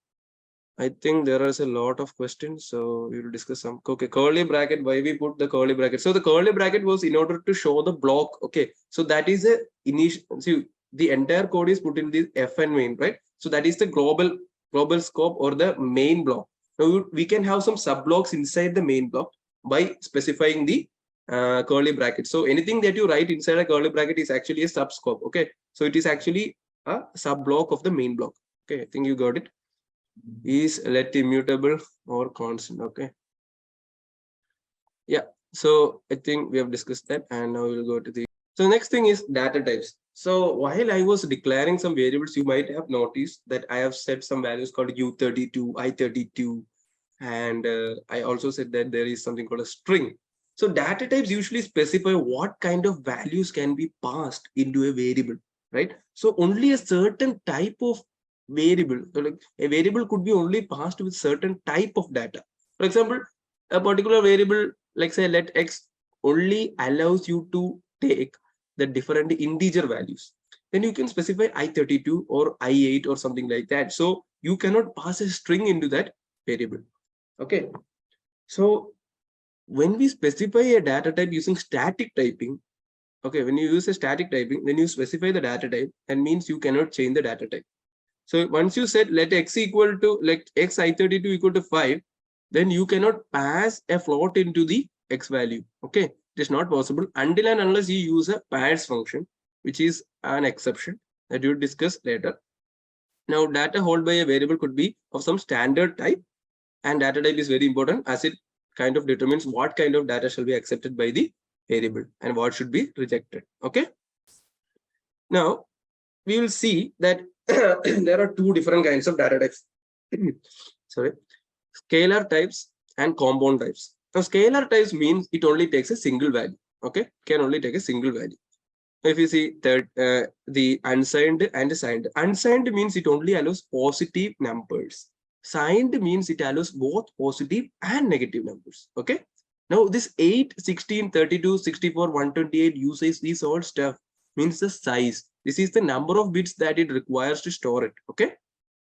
S4: I think there is a lot of questions, so we will discuss some. Okay, curly bracket. Why we put the curly bracket? So the curly bracket was in order to show the block. Okay, so that is a initial. See, the entire code is put in the fn main, right? So that is the global scope or the main block. Now we can have some sub blocks inside the main block by specifying the curly bracket. So anything that you write inside a curly bracket is actually a subscope. Okay, so it is actually a sub block of the main block. Okay, I think you got it. Is let immutable or constant? Okay, yeah, so I think we have discussed that, and now we'll go to the next thing is data types. So while I was declaring some variables, you might have noticed that I have set some values called u32, i32, and I also said that there is something called a string. So data types usually specify what kind of values can be passed into a variable, right? So only a certain type of variable, so like a variable could be only passed with certain type of data. For example, a particular variable, like say let x, only allows you to take the different integer values. Then you can specify i32 or i8 or something like that. So you cannot pass a string into that variable. Okay, so when we specify a data type using static typing, okay, when you use a static typing, then you specify the data type, and means you cannot change the data type. So once you said let x equal to like x i32 equal to 5, then you cannot pass a float into the x value. Okay, it is not possible until and unless you use a parse function, which is an exception that you will discuss later. Now, data held by a variable could be of some standard type, and data type is very important as it kind of determines what kind of data shall be accepted by the variable and what should be rejected. Okay. Now, we will see that there are two different kinds of data types. Sorry, scalar types and compound types. Now scalar types means it only takes a single value. Okay, can only take a single value. If you see that the unsigned and signed, unsigned means it only allows positive numbers. Signed means it allows both positive and negative numbers. Okay. Now this 8, 16, 32, 64, 128 uses these all stuff means the size. This is the number of bits that it requires to store it. Okay.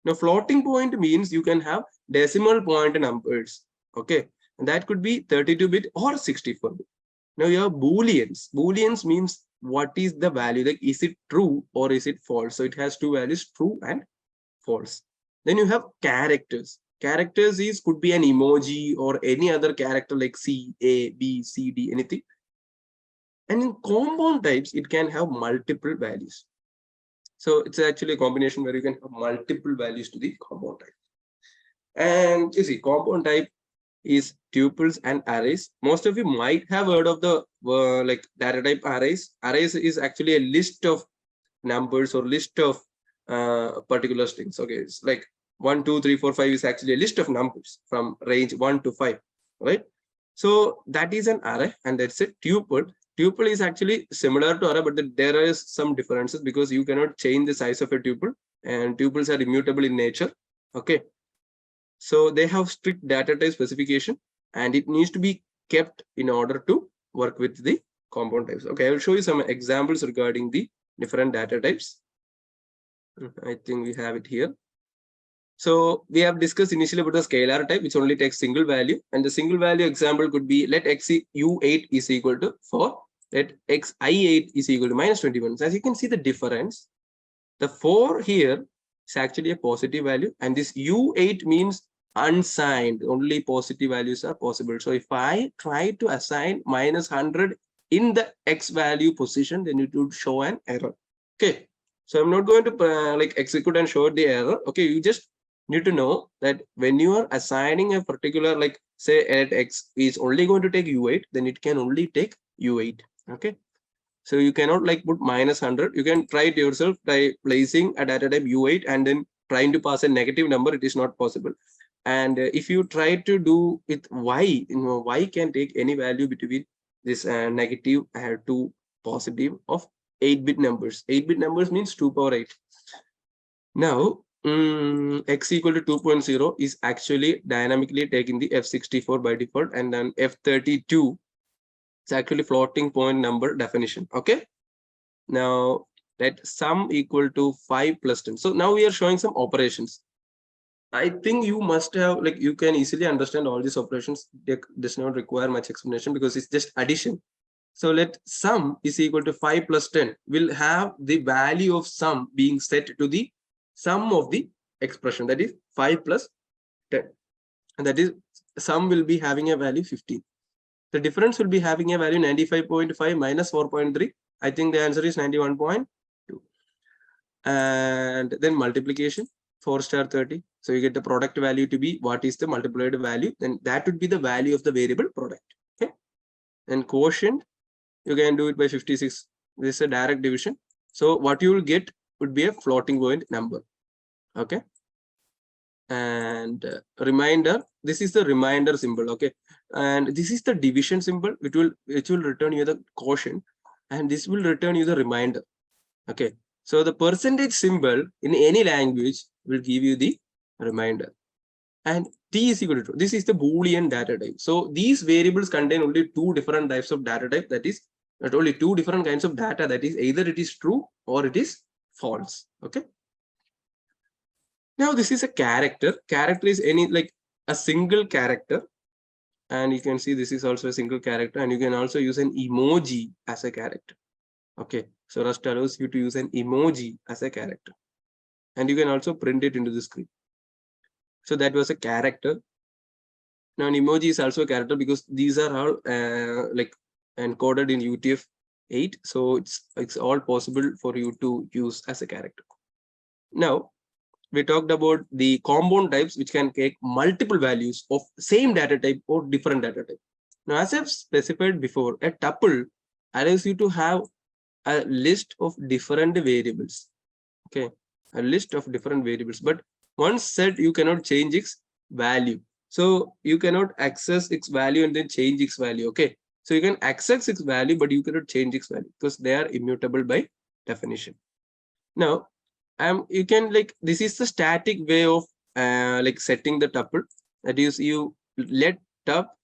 S4: Now floating point means you can have decimal point numbers. Okay. And that could be 32-bit or 64-bit. Now you have booleans. Booleans means what is the value, like is it true or is it false? So it has two values, true and false. Then you have characters. Characters could be an emoji or any other character like C, A, B, C, D, anything. And in compound types, it can have multiple values. So it's actually a combination where you can have multiple values to the compound type. And you see, compound type is tuples and arrays. Most of you might have heard of the like data type arrays. Arrays is actually a list of numbers or list of particular strings. Okay, it's like 1, 2, 3, 4, 5 is actually a list of numbers from range 1 to 5, right? So that is an array, and that's a tuple. Tuple is actually similar to array, but there is some differences because you cannot change the size of a tuple, and tuples are immutable in nature. Okay. So they have strict data type specification, and it needs to be kept in order to work with the compound types. Okay, I will show you some examples regarding the different data types. I think we have it here. So we have discussed initially about the scalar type, which only takes single value, and the single value example could be let XU8 is equal to 4, let XI8 is equal to -21. So as you can see the difference, the 4 here is actually a positive value, and this U8 means unsigned, only positive values are possible. So if I try to assign -100 in the X value position, then it would show an error. Okay, so I'm not going to like execute and show the error. Okay, you just need to know that when you are assigning a particular, like say at X is only going to take U8, then it can only take U8. Okay, so you cannot like put -100. You can try it yourself by placing a data type U8 and then trying to pass a negative number. It is not possible. And if you try to do it Y, Y can take any value between this negative to positive of 8-bit numbers. 8-bit numbers means 2 power 8. Now, X equal to 2.0 is actually dynamically taking the F64 by default, and then F32 is actually floating point number definition. Okay. Now let sum equal to 5 plus 10. So now we are showing some operations. I think you must have, like, you can easily understand all these operations. They does not require much explanation because it's just addition. So let sum is equal to 5 plus 10. We'll have the value of sum being set to the sum of the expression, that is 5 plus 10. And that is sum will be having a value 15. The difference will be having a value 95.5 minus 4.3. I think the answer is 91.2. And then multiplication, 4 star 30. So you get the product value to be what is the multiplied value. Then that would be the value of the variable product. Okay. And quotient, you can do it by 56. This is a direct division. So what you will get would be a floating point number. Okay. And reminder, this is the reminder symbol. Okay. And this is the division symbol, which will return you the quotient, and this will return you the remainder. Okay. So the percentage symbol in any language will give you the remainder. And T is equal to true. This is the Boolean data type. So these variables contain only 2 different types of data type. That is not only 2 different kinds of data. That is either it is true or it is false. Okay. Now this is a character. Character is any, like, a single character. And you can see this is also a single character, and you can also use an emoji as a character. Okay. So Rust allows you to use an emoji as a character, and you can also print it into the screen. So that was a character. Now an emoji is also a character because these are all like encoded in UTF-8. So it's all possible for you to use as a character. Now we talked about the compound types, which can take multiple values of same data type or different data type. Now, as I've specified before, a tuple allows you to have a list of different variables. Okay, a list of different variables, but once set, you cannot change its value. So you cannot access its value and then change its value. Okay. So you can access its value, but you cannot change its value because they are immutable by definition. Now, you can this is the static way of setting the tuple. That is, you let tup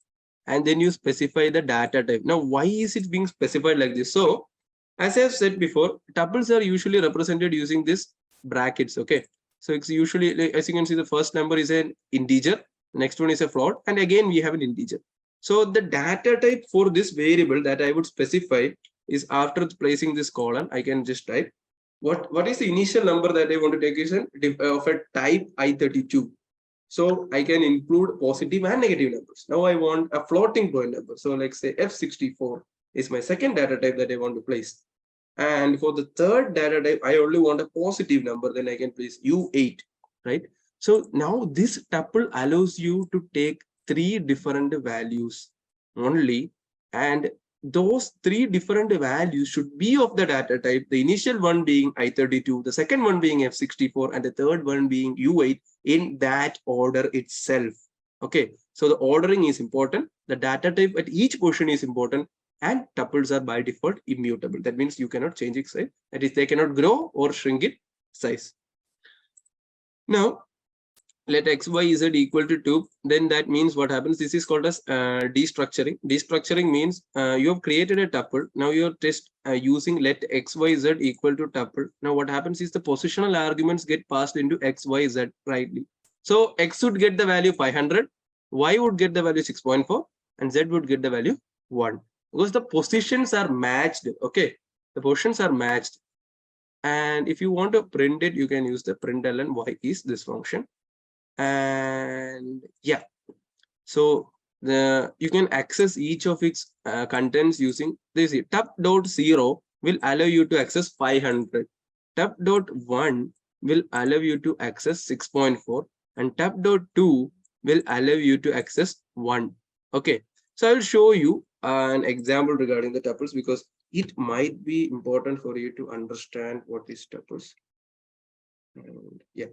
S4: and then you specify the data type. Now, why is it being specified like this? So, as I have said before, tuples are usually represented using this brackets. Okay, so it's usually, as you can see, the first number is an integer, next one is a float, and again we have an integer. So the data type for this variable that I would specify is, after placing this colon, I can just type what is the initial number that I want to take is of a type I32. So I can include positive and negative numbers. Now I want a floating point number. So like say F64 is my second data type that I want to place. And for the third data type, I only want a positive number. Then I can place U8, right? So now this tuple allows you to take 3 different values only, and those 3 different values should be of the data type, the initial one being I32, the second one being F64, and the third one being U8 in that order itself. Okay, so the ordering is important, the data type at each portion is important, and tuples are by default immutable. That means you cannot change its size, that is, they cannot grow or shrink its size. Now, let x, y, z equal to 2, then that means what happens? This is called as destructuring. Destructuring means you have created a tuple. Now you're just using let x, y, z equal to tuple. Now what happens is the positional arguments get passed into x, y, z rightly. So x would get the value 500, y would get the value 6.4, and z would get the value 1. Because the positions are matched. Okay, the positions are matched. And if you want to print it, you can use the println y is this function. And yeah, so you can access each of its contents using this. Tup.0 will allow you to access 500. Tup.1 will allow you to access 6.4, and tup.2 will allow you to access 1. Okay, so I will show you an example regarding the tuples because it might be important for you to understand what is tuples. And yeah,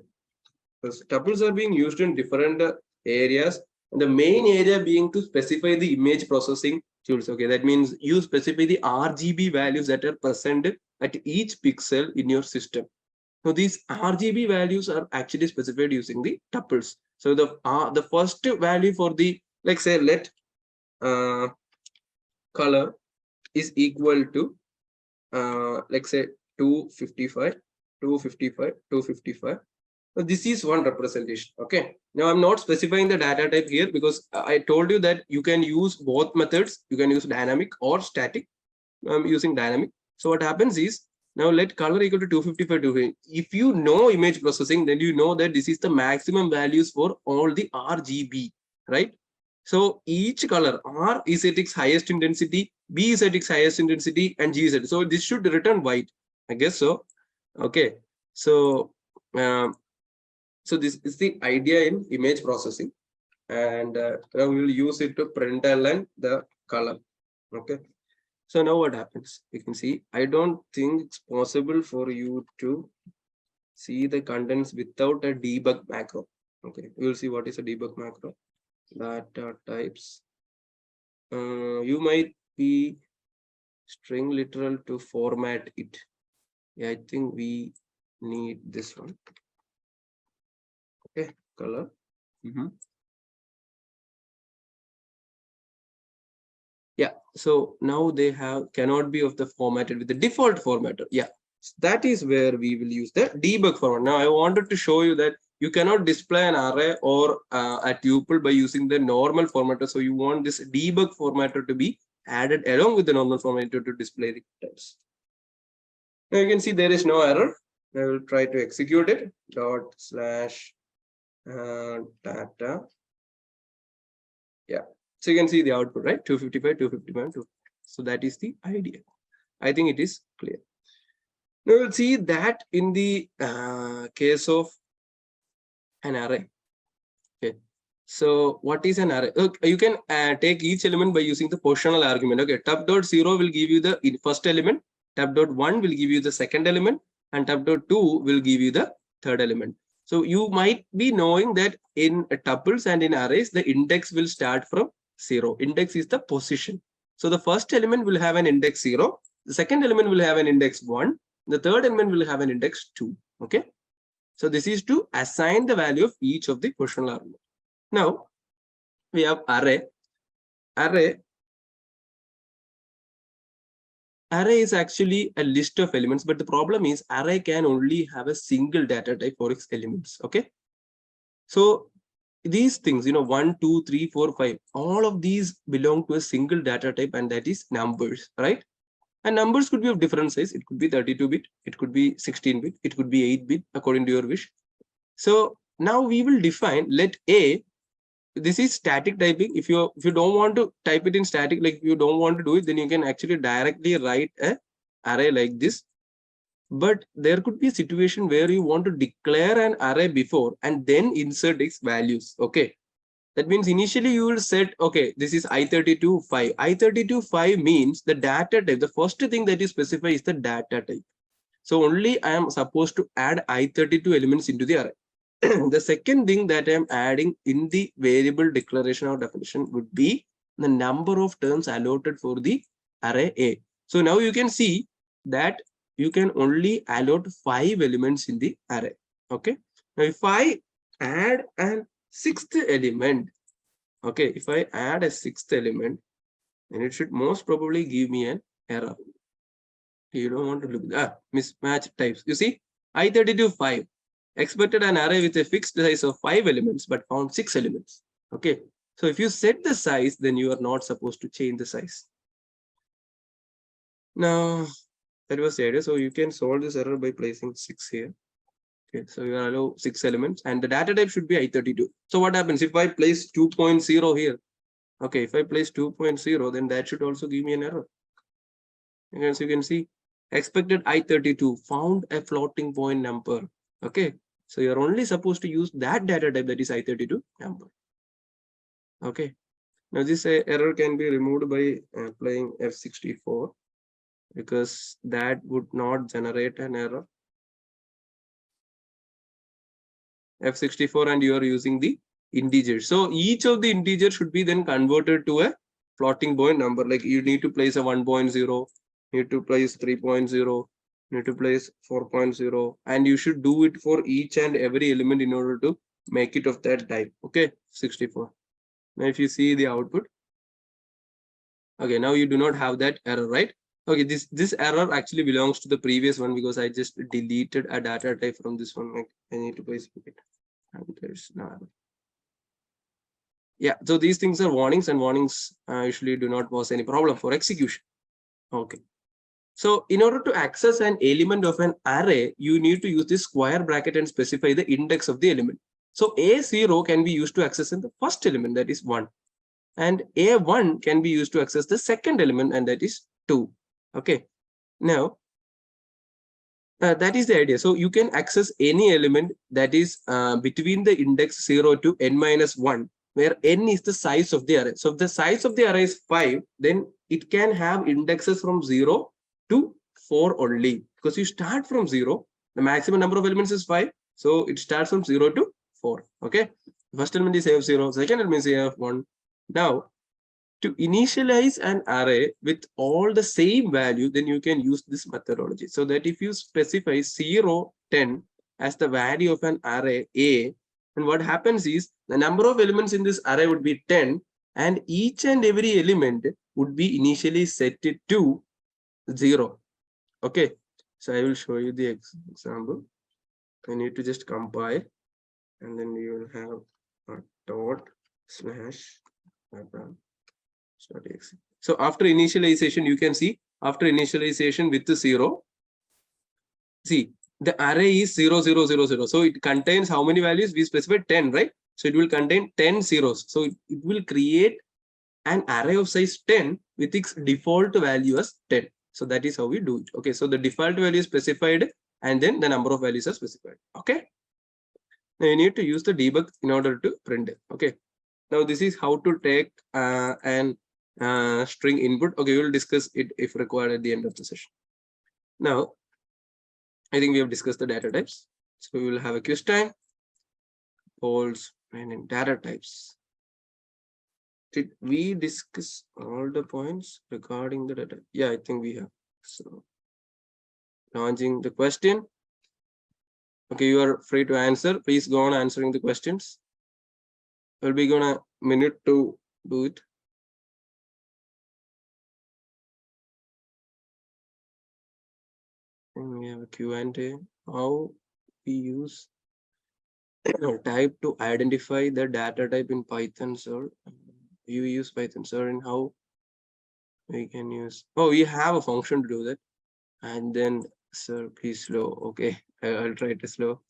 S4: because tuples are being used in different areas, and the main area being to specify the image processing tools. Okay, that means you specify the RGB values that are present at each pixel in your system. So these RGB values are actually specified using the tuples. So the first value for the, like say, let color is equal to like say 255, 255, 255. So this is one representation. Okay, now I'm not specifying the data type here because I told you that you can use both methods. You can use dynamic or static. I'm using dynamic. So what happens is, now let color equal to 255, 250. If you know image processing, then you know that this is the maximum values for all the RGB, right? So each color, R is at its highest intensity, B is at its highest intensity, and G is at. So this should return white, I guess so. Okay, so so this is the idea in image processing, and we will use it to println the color. Okay, so now what happens? You can see, I don't think it's possible for you to see the contents without a debug macro. Okay, we will see what is a debug macro. Data types. You might be string literal to format it. Yeah, I think we need this one. Okay, color. Yeah, so now they cannot be of the formatted with the default formatter. Yeah, so that is where we will use the debug format. Now I wanted to show you that you cannot display an array or a tuple by using the normal formatter. So you want this debug formatter to be added along with the normal formatter to display the types. Now you can see there is no error. I will try to execute it. /data. Yeah, so you can see the output, right? 255, 251, 2. So that is the idea. I think it is clear. Now we'll see that in the case of an array. Okay, so what is an array? Okay, you can take each element by using the positional argument. Okay, tup.0 will give you the first element, tup.1 will give you the second element, and tup.2 will give you the third element. So you might be knowing that in tuples and in arrays, the index will start from 0. Index is the position. So the first element will have an index 0. The second element will have an index 1. The third element will have an index 2. Okay. So this is to assign the value of each of the positional element. Now we have array. Array is actually a list of elements, but the problem is array can only have a single data type for its elements. Okay. So these things, 1, 2, 3, 4, 5, all of these belong to a single data type, and that is numbers, right? And numbers could be of different size. It could be 32-bit, it could be 16-bit, it could be 8-bit according to your wish. So now we will define, let A, this is static typing. If you don't want to type it in static, like if you don't want to do it, then you can actually directly write a array like this. But there could be a situation where you want to declare an array before and then insert its values. Okay. That means initially you will set, okay, this is I32.5. I32.5 means the data type. The first thing that you specify is the data type. So only I am supposed to add I32 elements into the array. The second thing that I am adding in the variable declaration or definition would be the number of terms allotted for the array A. So now you can see that you can only allot 5 elements in the array. Okay. Now if I add an 6th element, okay, if I add a 6th element, then it should most probably give me an error. You don't want to look at mismatch types. You see, I32.5 expected an array with a fixed size of 5 elements, but found 6 elements. Okay. So if you set the size, then you are not supposed to change the size. Now, that was the idea. So you can solve this error by placing 6 here. Okay, so you allow 6 elements and the data type should be I32. So what happens if I place 2.0 here? Okay, if I place 2.0, then that should also give me an error. As you can see, expected I32 found a floating point number. Okay, so you're only supposed to use that data type, that is I32 number. Okay, now this error can be removed by applying F64 because that would not generate an error. F64 and you are using the integers. So each of the integers should be then converted to a floating point number. Like you need to place a 1.0, need to place 3.0, need to place 4.0, and you should do it for each and every element in order to make it of that type. Okay, 64. Now if you see the output, okay, now you do not have that error, right? Okay, this error actually belongs to the previous one because I just deleted a data type from this one. Like I need to place it. And there's no error. Yeah, so these things are warnings, and warnings usually do not pose any problem for execution. Okay. So in order to access an element of an array, you need to use this square bracket and specify the index of the element. So A0 can be used to access in the first element, that is 1. And A1 can be used to access the second element, and that is 2. Okay. Now, that is the idea. So you can access any element that is between the index 0 to n-1, where n is the size of the array. So if the size of the array is 5, then it can have indexes from 0 to 4 only, because you start from 0. The maximum number of elements is 5. So it starts from 0 to 4. Okay. First element is AF0, second element is AF1. Now, to initialize an array with all the same value, then you can use this methodology. So that if you specify 0, 10 as the value of an array A, and what happens is the number of elements in this array would be 10, and each and every element would be initially set it to 0. Okay, so I will show you the example. I need to just compile, and then you will have a dot slash .exe. So after initialization, you can see after initialization with the 0, see the array is 0, 0, 0, 0. So it contains how many values? We specified 10, right? So it will contain 10 zeros. So it will create an array of size 10 with its default value as 10. So that is how we do it. Okay, so the default value is specified and then the number of values are specified. Okay. Now you need to use the debug in order to print it. Okay. Now this is how to take an string input. Okay, we will discuss it if required at the end of the session. Now, I think we have discussed the data types. So we will have a quiz time. polls and in data types. Did we discuss all the points regarding the data? Yeah, I think we have. So launching the question. Okay, you are free to answer. Please go on answering the questions. We'll be gonna minute to do it. And we have a Q&A. How we use type to identify the data type in Python, sir. You use Python, sir, and how we can use. Oh, we have a function to do that. And then, sir, please slow. Okay, I'll try to slow.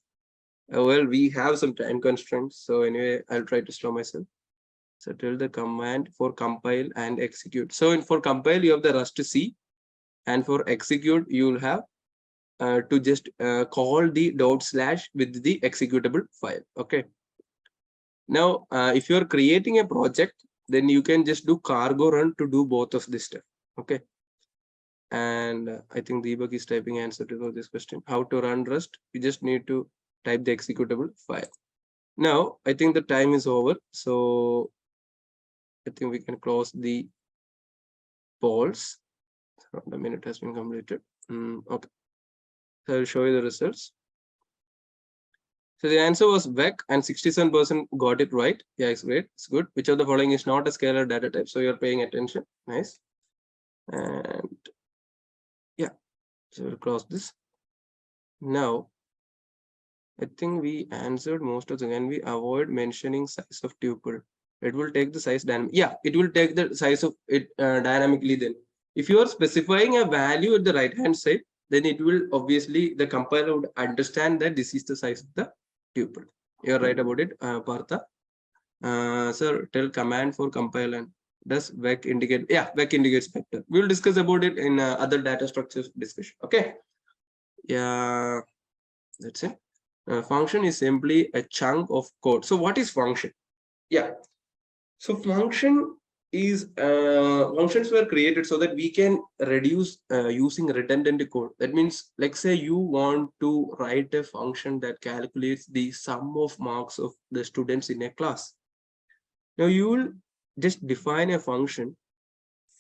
S4: Well, we have some time constraints. So anyway, I'll try to slow myself. So tell the command for compile and execute. So for compile, you have the Rust C, and for execute, you will have to just call the / with the executable file. Okay. Now, if you are creating a project, then you can just do cargo run to do both of this stuff. Okay. And I think Deepak is typing answer to this question. How to run Rust? You just need to type the executable file. Now, I think the time is over. So I think we can close the polls. So the minute has been completed. Okay. So I'll show you the results. So the answer was VEC and 67% got it right. Yeah, it's great. It's good. Which of the following is not a scalar data type? So you're paying attention. Nice. And yeah, so we'll close this. Now, I think we answered most of the time. We avoid mentioning size of tuple. It will take the size dynamic. Yeah, it will take the size of it dynamically then. If you are specifying a value at the right hand side, then it will obviously, the compiler would understand that this is the size of the tuple. You're right about it, Partha. Sir, tell command for compile and does VEC indicate? Yeah, VEC indicates vector. We'll discuss about it in other data structures discussion. Okay. Yeah, that's it. Function is simply a chunk of code. So what is function? Yeah. So function is functions were created so that we can reduce using redundant code. That means, like say you want to write a function that calculates the sum of marks of the students in a class. Now you will just define a function,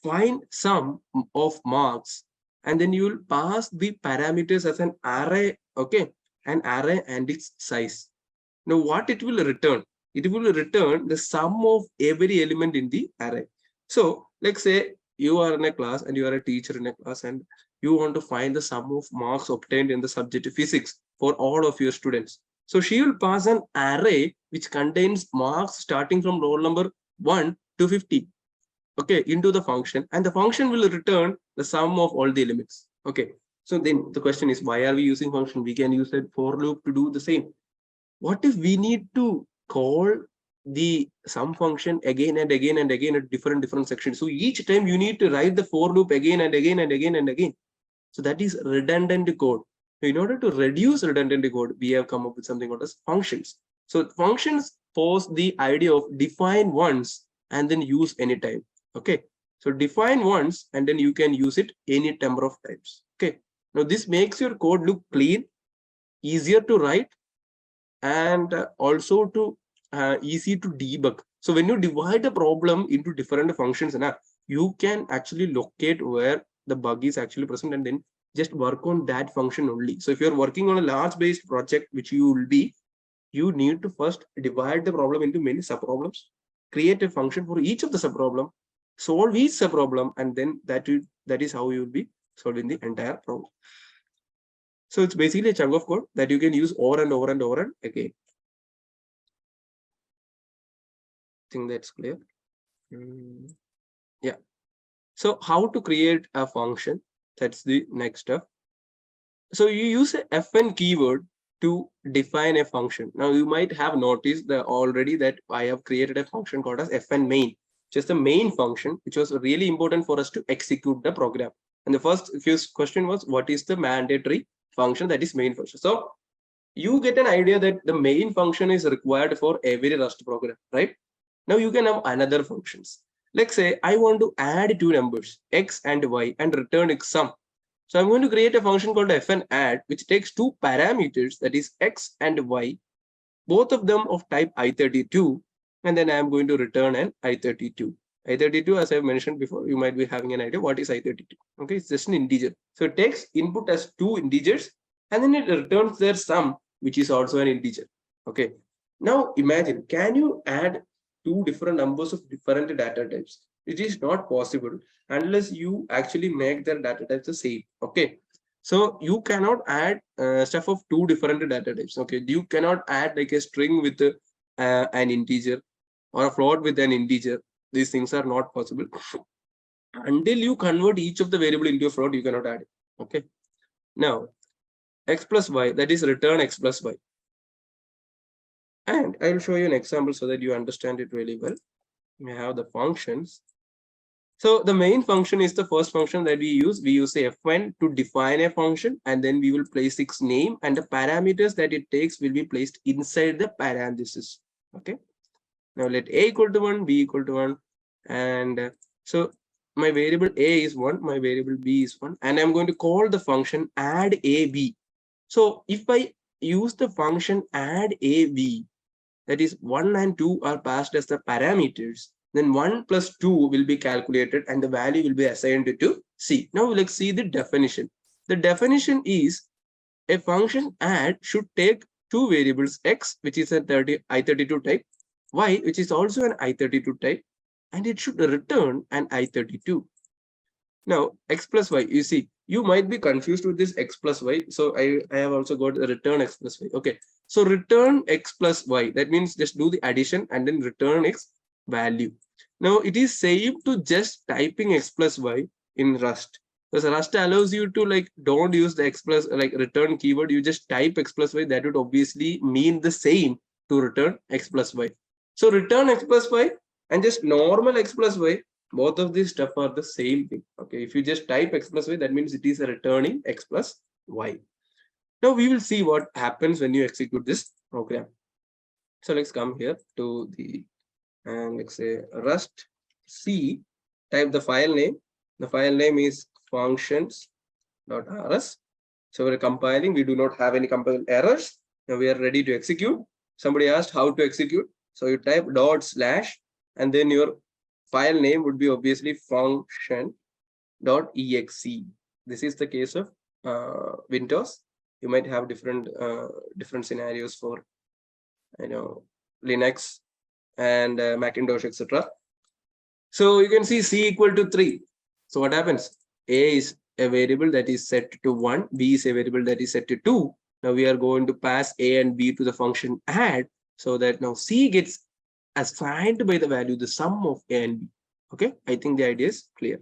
S4: find sum of marks, and then you will pass the parameters as an array. Okay, an array and its size. Now what it will return? It will return the sum of every element in the array. So let's say you are in a class and you are a teacher in a class and you want to find the sum of marks obtained in the subject of physics for all of your students. So she will pass an array which contains marks starting from roll number 1 to 50. Okay, into the function, and the function will return the sum of all the elements. Okay, so then the question is, why are we using function? We can use a for loop to do the same. What if we need to call the sum function again and again and again at different sections? So each time you need to write the for loop again and again and again and again. So that is redundant code. So in order to reduce redundant code, we have come up with something called as functions. So functions pose the idea of define once and then use anytime. Okay, so define once and then you can use it any number of times. Okay, now this makes your code look clean, easier to write, and also to easy to debug. So when you divide a problem into different functions, you can actually locate where the bug is actually present and then just work on that function only. So if you're working on a large based project, which you will be, you need to first divide the problem into many subproblems, create a function for each of the subproblem, solve each subproblem, and then that is how you will be solving the entire problem. So it's basically a chunk of code that you can use over and over and over and again. I think that's clear. Yeah. So how to create a function? That's the next step. So you use a fn keyword to define a function. Now you might have noticed that already that I have created a function called as fn main, which is the main function, which was really important for us to execute the program. And the first question was, what is the mandatory function? That is main function. So you get an idea that the main function is required for every Rust program, right? Now you can have another functions. Let's say I want to add two numbers, x and y, and return x sum. So I'm going to create a function called fn add, which takes two parameters, that is x and y, both of them of type I32, and then I am going to return an I32. I32, as I mentioned before, you might be having an idea what is I32. Okay, it's just an integer. So it takes input as 2 integers, and then it returns their sum, which is also an integer. Okay. Now imagine, can you add 2 different numbers of different data types? It is not possible unless you actually make their data types the same. Okay. So you cannot add stuff of 2 different data types. Okay. You cannot add like a string with an integer or a float with an integer. These things are not possible. Until you convert each of the variable into a float, you cannot add it. Okay. Now, x plus y, that is return x plus y. And I will show you an example so that you understand it really well. We have the functions. So the main function is the first function that we use. We use a fn to define a function, and then we will place its name, and the parameters that it takes will be placed inside the parenthesis. Okay. Now let a equal to 1, b equal to 1. And so my variable a is 1, my variable b is 1, and I'm going to call the function add ab. So if I use the function add ab, that is 1 and 2 are passed as the parameters, then 1 plus 2 will be calculated and the value will be assigned to C. Now let's see the definition. The definition is a function add should take 2 variables, x, which is a I32 type, y, which is also an I32 type, and it should return an I32. Now, x plus y, you see, you might be confused with this x plus y. So I have also got the return x plus y. Okay. So return x plus y. That means just do the addition and then return x value. Now it is safe to just typing x plus y in Rust. Because Rust allows you to like don't use the x plus like return keyword. You just type x plus y. That would obviously mean the same to return x plus y. So return x plus y and just normal x plus y. Both of these stuff are the same thing. Okay, if you just type x plus y, that means it is a returning x plus y. Now we will see what happens when you execute this program. So let's come here to the and let's say Rust C. Type the file name. The file name is functions.rs. So we're compiling. We do not have any compile errors. Now we are ready to execute. Somebody asked how to execute. So you type / and then your file name would be obviously function.exe. This is the case of Windows. You might have different scenarios for Linux and Macintosh, etc. So you can see C equal to 3. So what happens? A is a variable that is set to 1. B is a variable that is set to 2. Now we are going to pass A and B to the function add, so that now C gets assigned by the value the sum of A and B. Okay, I think the idea is clear.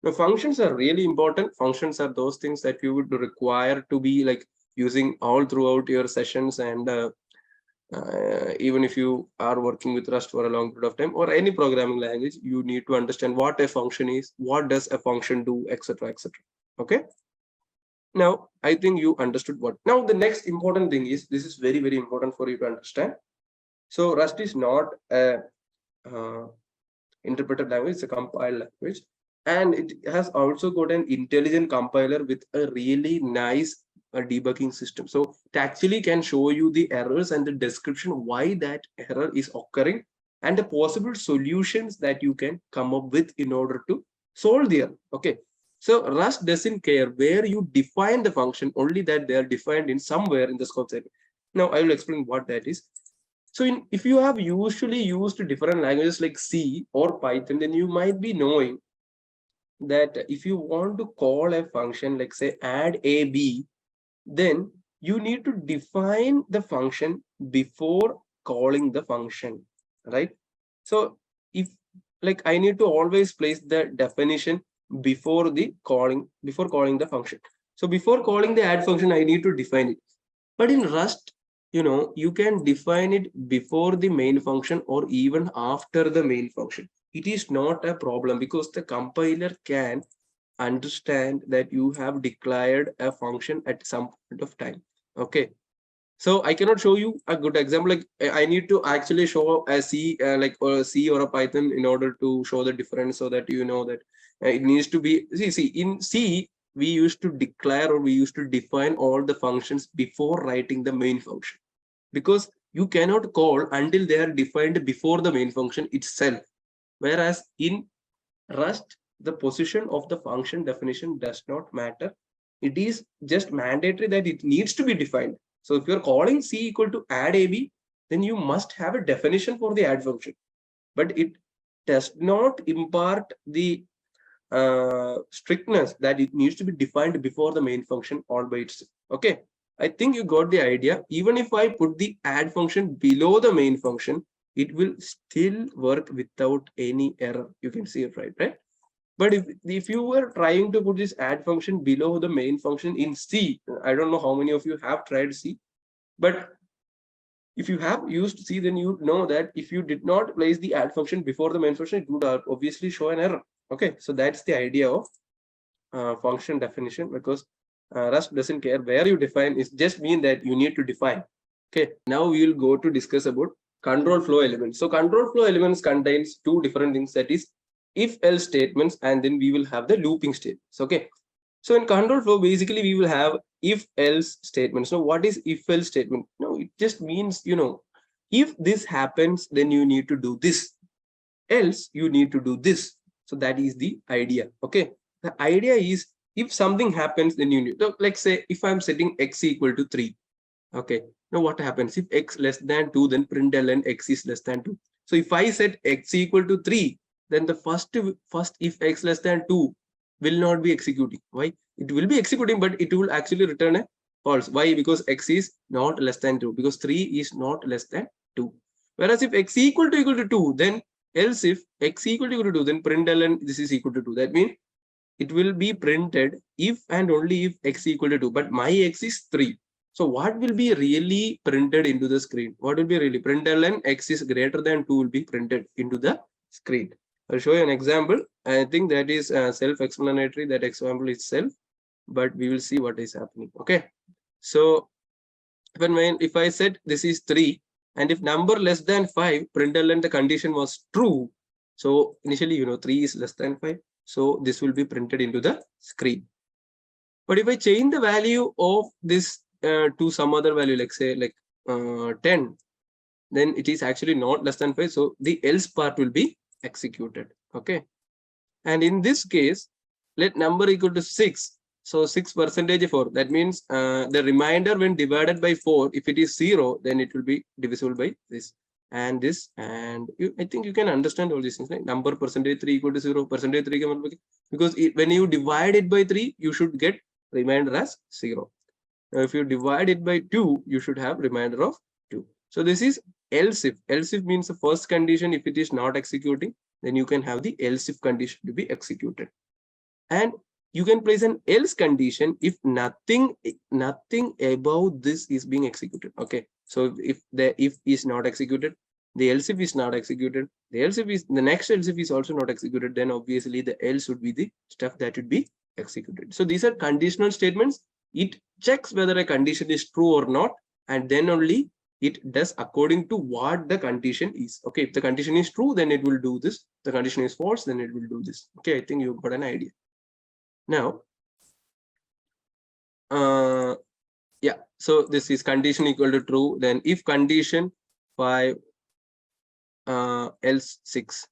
S4: Now functions are really important. Functions are those things that you would require to be like using all throughout your sessions, and even if you are working with Rust for a long period of time or any programming language, you need to understand what a function is, what does a function do, etc., etc. Okay. Now I think you understood what. Now the next important thing is, this is very, very important for you to understand. So Rust is not a interpreted language, it's a compiled language, and it has also got an intelligent compiler with a really nice debugging system. So it actually can show you the errors and the description why that error is occurring and the possible solutions that you can come up with in order to solve the error. Okay. So Rust doesn't care where you define the function, only that they are defined in somewhere in the scope segment. Now I will explain what that is. So if you have usually used different languages like C or Python, then you might be knowing that if you want to call a function like say add AB, then you need to define the function before calling the function, right? So if like I need to always place the definition before calling the function. So before calling the add function, I need to define it. But in Rust, you can define it before the main function or even after the main function. It is not a problem because the compiler can understand that you have declared a function at some point of time. Okay. So I cannot show you a good example. Like I need to actually show a C, or a C or a Python in order to show the difference, so that you know that it needs to be. See, in C, we used to declare or we used to define all the functions before writing the main function, because you cannot call until they are defined before the main function itself. Whereas in Rust, the position of the function definition does not matter. It is just mandatory that it needs to be defined. So if you're calling C equal to add AB, then you must have a definition for the add function. But it does not impart the strictness that it needs to be defined before the main function all by itself. Okay, I think you got the idea. Even if I put the add function below the main function, it will still work without any error. You can see it, right? But if you were trying to put this add function below the main function in C, I don't know how many of you have tried C, but if you have used C, then you know that if you did not place the add function before the main function, it would obviously show an error. Okay, so that's the idea of function definition, because Rust doesn't care where you define. It just mean that you need to define. Okay, now we will go to discuss about control flow elements. So control flow elements contains two different things, that is if else statements, and then we will have the looping statements. Okay, so in control flow, basically we will have if else statements. Now what is if else statement? No, it just means, if this happens, then you need to do this, else you need to do this. So that is the idea. Okay, the idea is if something happens, then you need. So like say if I'm setting x equal to 3. Okay, now what happens if x less than 2, then println x is less than 2. So if I set x equal to 3, then the first if x less than 2 will not be executing. Why? It will be executing, but it will actually return a false. Why? Because x is not less than 2, because 3 is not less than 2. Whereas if x equal to 2, then else if x equal to 2, then println this is equal to 2. That means it will be printed if and only if x equal to 2, but my x is 3. So what will be really printed into the screen? What will be really println x is greater than 2 will be printed into the screen. I'll show you an example. I think that is self-explanatory. That example itself, but we will see what is happening. Okay, so if I said this is 3, and if number less than 5, println the condition was true. So initially, 3 is less than 5. So this will be printed into the screen. But if I change the value of this to some other value, like say 10, then it is actually not less than 5. So the else part will be executed. Okay, and in this case, let number equal to 6. So 6% 4. That means the remainder when divided by 4, if it is 0, then it will be divisible by this and this. And I think you can understand all these things, right? Number percentage 3 equal to 0, percentage 3, because when you divide it by 3, you should get remainder as 0. Now, if you divide it by 2, you should have remainder of 2. So this is else if. Else if means the first condition, if it is not executing, then you can have the else if condition to be executed. And you can place an else condition if nothing above this is being executed. Okay, so if the if is not executed, the else if is not executed, the else if is the next else if is also not executed, then obviously the else would be the stuff that would be executed. So these are conditional statements. It checks whether a condition is true or not, and then only it does according to what the condition is. Okay, if the condition is true, then it will do this. The condition is false, then it will do this. Okay, I think you've got an idea. Now, yeah, so this is condition equal to true. Then if condition 5, else 6.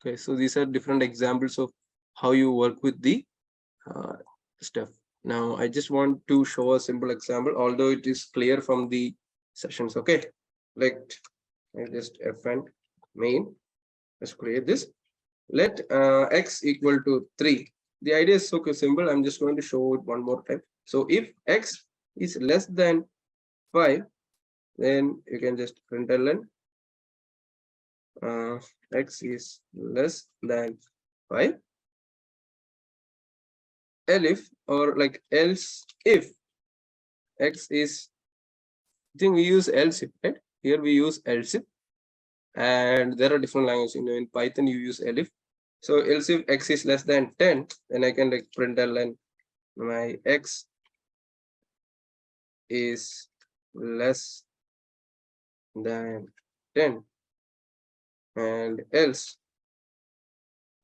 S4: Okay, so these are different examples of how you work with the stuff. Now, I just want to show a simple example, although it is clear from the sessions. Okay, like I just fn main. Let's create this. Let x equal to 3. The idea is so simple. I'm just going to show it one more time. So if x is less than 5, then you can just println x is less than 5. Elif or like else if x is, I think we use else if, right? Here we use else if, and there are different languages. In Python you use elif. So else if x is less than 10, then I can like println my x is less than 10, and else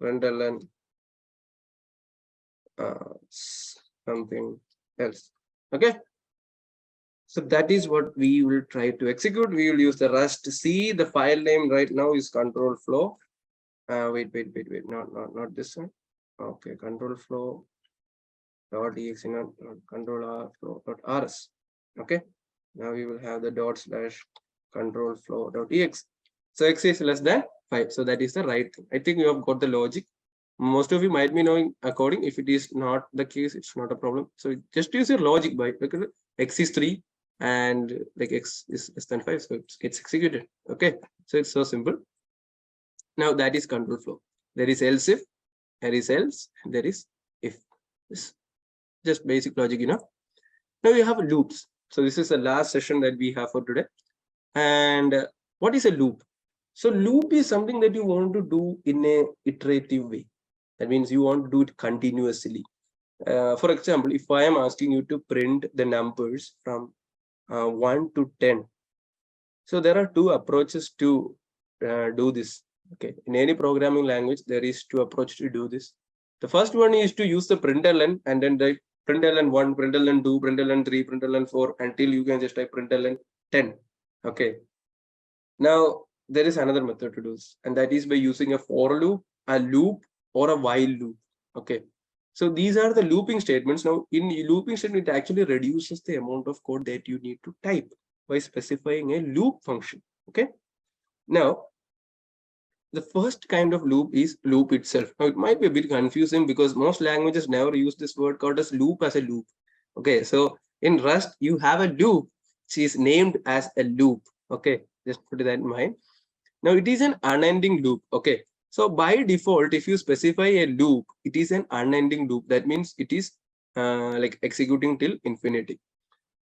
S4: println something else. Okay, So that is what we will try to execute. We will use the Rust C. The file name right now is control flow. Wait. Not this one. Okay, control flow dot exe, not control R flow dot rs. Okay. Now we will have the dot slash control flow dot exe. So x is less than 5. So that is the right thing. I think you have got the logic. Most of you might be knowing coding. If it is not the case, it's not a problem. So just use your logic by because x is 3 and like x is less than 5, so it gets executed. Okay, so it's so simple. Now that is control flow. There is else if, there is else, there is if. This just basic logic, you know. Now we have loops. So this is the last session that we have for today. And what is a loop? So loop is something that you want to do in a iterative way. That means you want to do it continuously. For example, if I am asking you to print the numbers from 1 to 10. So there are two approaches to do this. Okay, in any programming language, there is two approaches to do this. The first one is to use the println and then type println 1, println 2, println 3, println 4 until you can just type println 10. Okay. Now there is another method to do this, and that is by using a for loop, a loop, or a while loop. Okay. So these are the looping statements. Now in looping statement, it actually reduces the amount of code that you need to type by specifying a loop function. Okay. Now the first kind of loop is loop itself. Now it might be a bit confusing because most languages never use this word called as loop as a loop. Okay, so in Rust you have a loop which is named as a loop. Okay, just put that in mind. Now it is an unending loop. Okay, so by default, if you specify a loop, it is an unending loop. That means it is like executing till infinity.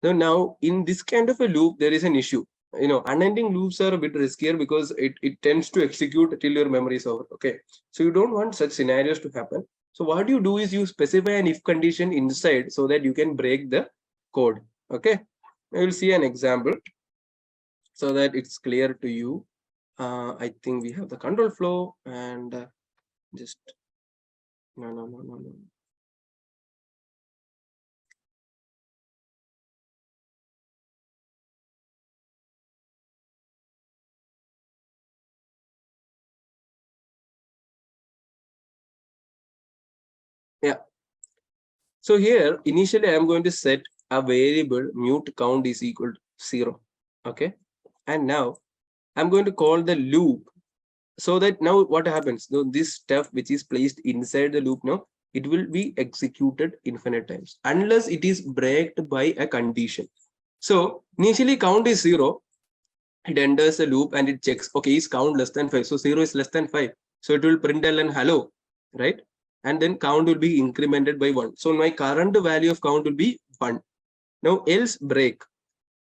S4: So now in this kind of a loop, there is an issue. You know, unending loops are a bit riskier because it tends to execute till your memory is over. Okay, so you don't want such scenarios to happen. So what you do is you specify an if condition inside so that you can break the code. Okay, I will see an example so that it's clear to you. I think we have the control flow and just no. Yeah. So here, initially, I'm going to set a variable mute count is equal to 0. Okay. And now I'm going to call the loop so that now what happens? Now this stuff which is placed inside the loop now, it will be executed infinite times unless it is braked by a condition. So initially count is 0. It enters the loop and it checks, okay, is count less than 5? So 0 is less than 5. So it will print ln hello, right? And then count will be incremented by 1. So my current value of count will be 1. Now else break.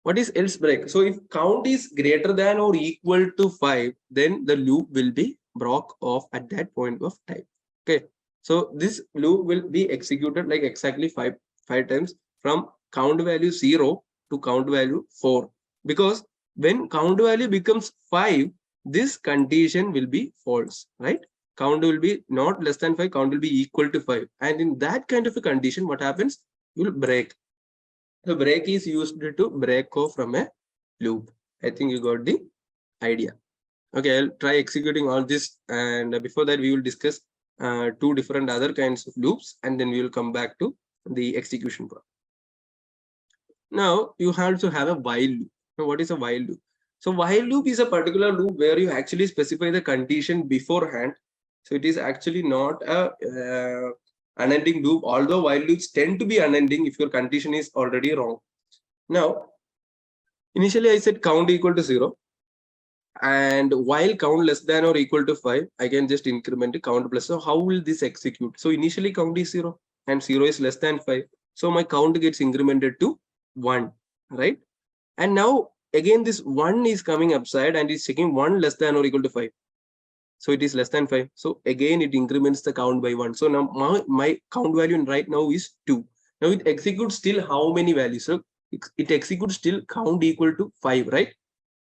S4: What is else break? So if count is greater than or equal to 5, then the loop will be broke off at that point of time. Okay. So this loop will be executed like exactly five times from count value 0 to count value 4. Because when count value becomes 5, this condition will be false, right? Count will be not less than 5, count will be equal to 5. And in that kind of a condition, what happens? You will break. The break is used to break off from a loop. I think you got the idea. Okay, I'll try executing all this. And before that, we will discuss two different other kinds of loops. And then we will come back to the execution part. Now, you have to have a while loop. Now, what is a while loop? So while loop is a particular loop where you actually specify the condition beforehand. So it is actually not a unending loop, although while loops tend to be unending if your condition is already wrong. Now, initially I said count equal to 0. And while count less than or equal to 5, I can just increment count plus. So how will this execute? So initially count is 0 and 0 is less than 5. So my count gets incremented to 1, right? And now again, this 1 is coming upside and is checking 1 less than or equal to 5. So it is less than 5. So again, it increments the count by 1. So now my count value right now is 2. Now it executes still how many values? So it executes still count equal to 5, right?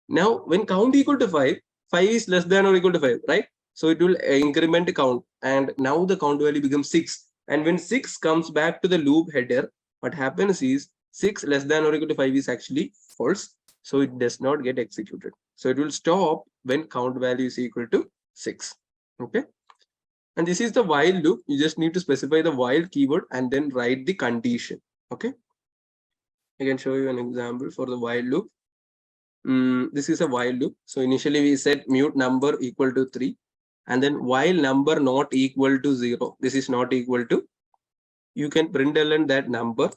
S4: Now when count equal to 5, 5 is less than or equal to 5, right? So it will increment count. And now the count value becomes 6. And when 6 comes back to the loop header, what happens is 6 less than or equal to 5 is actually false. So it does not get executed. So it will stop when count value is equal to 6. Okay. And this is the while loop. You just need to specify the while keyword and then write the condition. Okay. I can show you an example for the while loop. This is a while loop. So initially we set mute number equal to 3. And then while number not equal to 0. This is not equal to. You can println that number.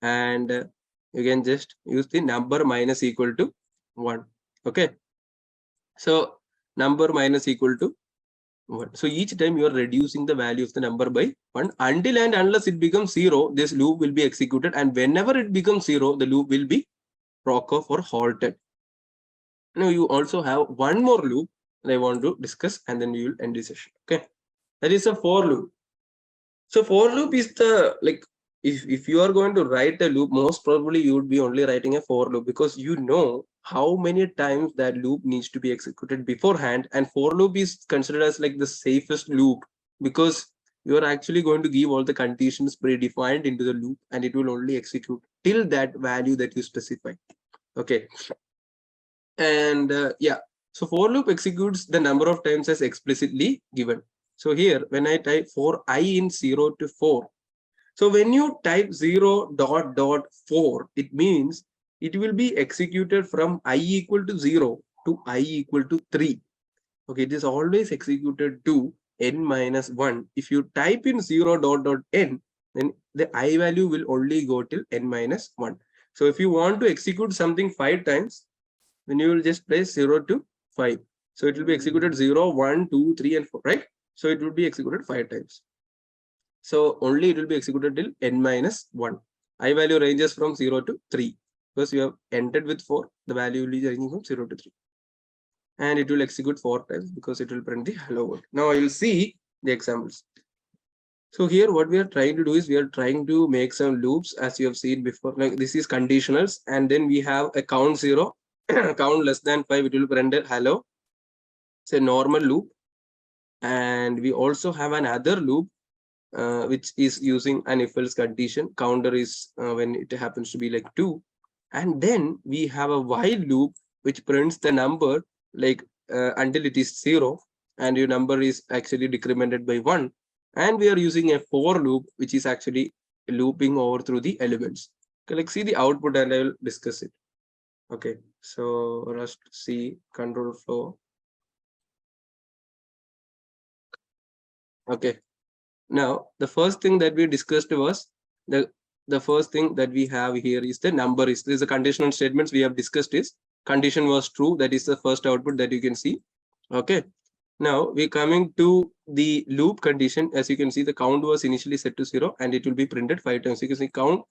S4: And you can just use the number minus equal to 1. Okay. So number minus equal to 1. So each time you are reducing the value of the number by 1 until and unless it becomes 0, this loop will be executed. And whenever it becomes 0, the loop will be broke off or halted. Now you also have one more loop that I want to discuss, and then we will end the session. Okay. That is a for loop. So for loop is the, like, if you are going to write a loop, most probably you would be only writing a for loop, because you know how many times that loop needs to be executed beforehand. And for loop is considered as like the safest loop, because you are actually going to give all the conditions predefined into the loop, and it will only execute till that value that you specify. Okay. And yeah, so for loop executes the number of times as explicitly given. So here, when I type for I in 0 to 4, so when you type 0.4, it means it will be executed from I equal to 0 to I equal to 3. Okay, it is always executed to n minus 1. If you type in 0.n, then the I value will only go till n minus 1. So if you want to execute something 5 times, then you will just place 0 to 5. So it will be executed 0, 1, 2, 3, and 4, right? So it will be executed 5 times. So only it will be executed till n minus 1. I value ranges from 0 to 3. Because you have entered with 4, the value will be ranging from 0 to 3. And it will execute 4 times because it will print the hello world. Now I will see the examples. So here what we are trying to do is we are trying to make some loops, as you have seen before. Like this is conditionals, and then we have a count 0, count less than 5, it will print hello. It's a normal loop. And we also have another loop which is using an if else condition. Counter is when it happens to be like 2. And then we have a while loop which prints the number like until it is 0, and your number is actually decremented by 1. And we are using a for loop which is actually looping over through the elements. Okay, like see the output and I will discuss it. Okay, so Rust C control flow. Okay, now the first thing that we discussed was the first thing that we have here is the number is, this is the conditional statements we have discussed is condition was true. That is the first output that you can see. Okay, now we're coming to the loop condition. As you can see, the count was initially set to 0 and it will be printed 5 times. You can see count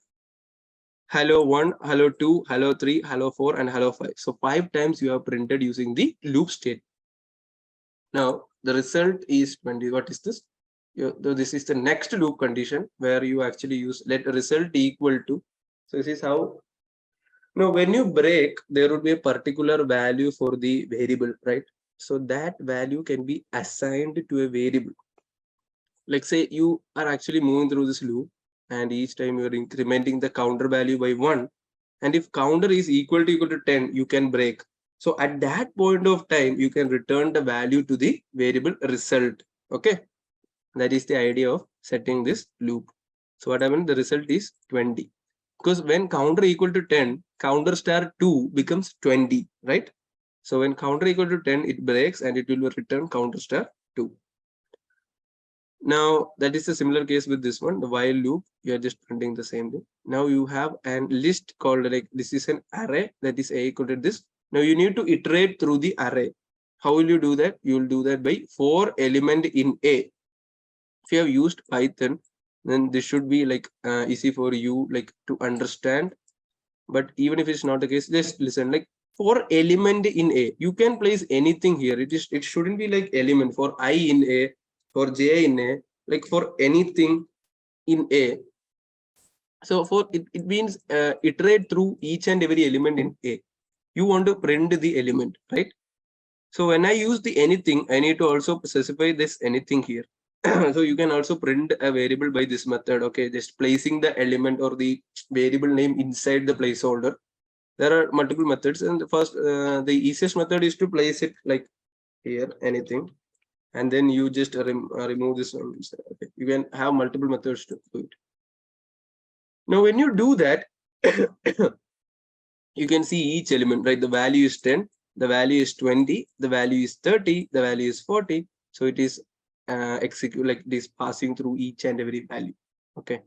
S4: hello 1, hello 2, hello 3, hello 4, and hello 5. So 5 times you have printed using the loop state. Now the result is 20. What is this? This is the next loop condition where you actually use let result equal to. So this is how. Now when you break, there would be a particular value for the variable, right? So that value can be assigned to a variable. Like say you are actually moving through this loop, and each time you are incrementing the counter value by 1. And if counter is equal to 10, you can break. So at that point of time, you can return the value to the variable result. Okay. That is the idea of setting this loop. So what happened? The result is 20. Because when counter equal to 10, counter star 2 becomes 20, right? So when counter equal to 10, it breaks and it will return counter star 2. Now that is a similar case with this one, the while loop. You are just printing the same thing. Now you have an list called like this is an array that is a equal to this. Now you need to iterate through the array. How will you do that? You will do that by for element in A. If you have used Python, then this should be like easy for you like to understand. But even if it's not the case, just listen. Like for element in A, you can place anything here. It shouldn't be like element for I in A, for J in A, like for anything in A. So for it means iterate through each and every element in A. You want to print the element, right? So when I use the anything, I need to also specify this anything here. So you can also print a variable by this method. Okay, just placing the element or the variable name inside the placeholder. There are multiple methods, and the first, the easiest method is to place it like here, anything, and then you just remove this one. Okay, you can have multiple methods to do it. Now, when you do that, you can see each element, right? The value is 10, the value is 20, the value is 30, the value is 40. So it is execute like this, passing through each and every value. Okay.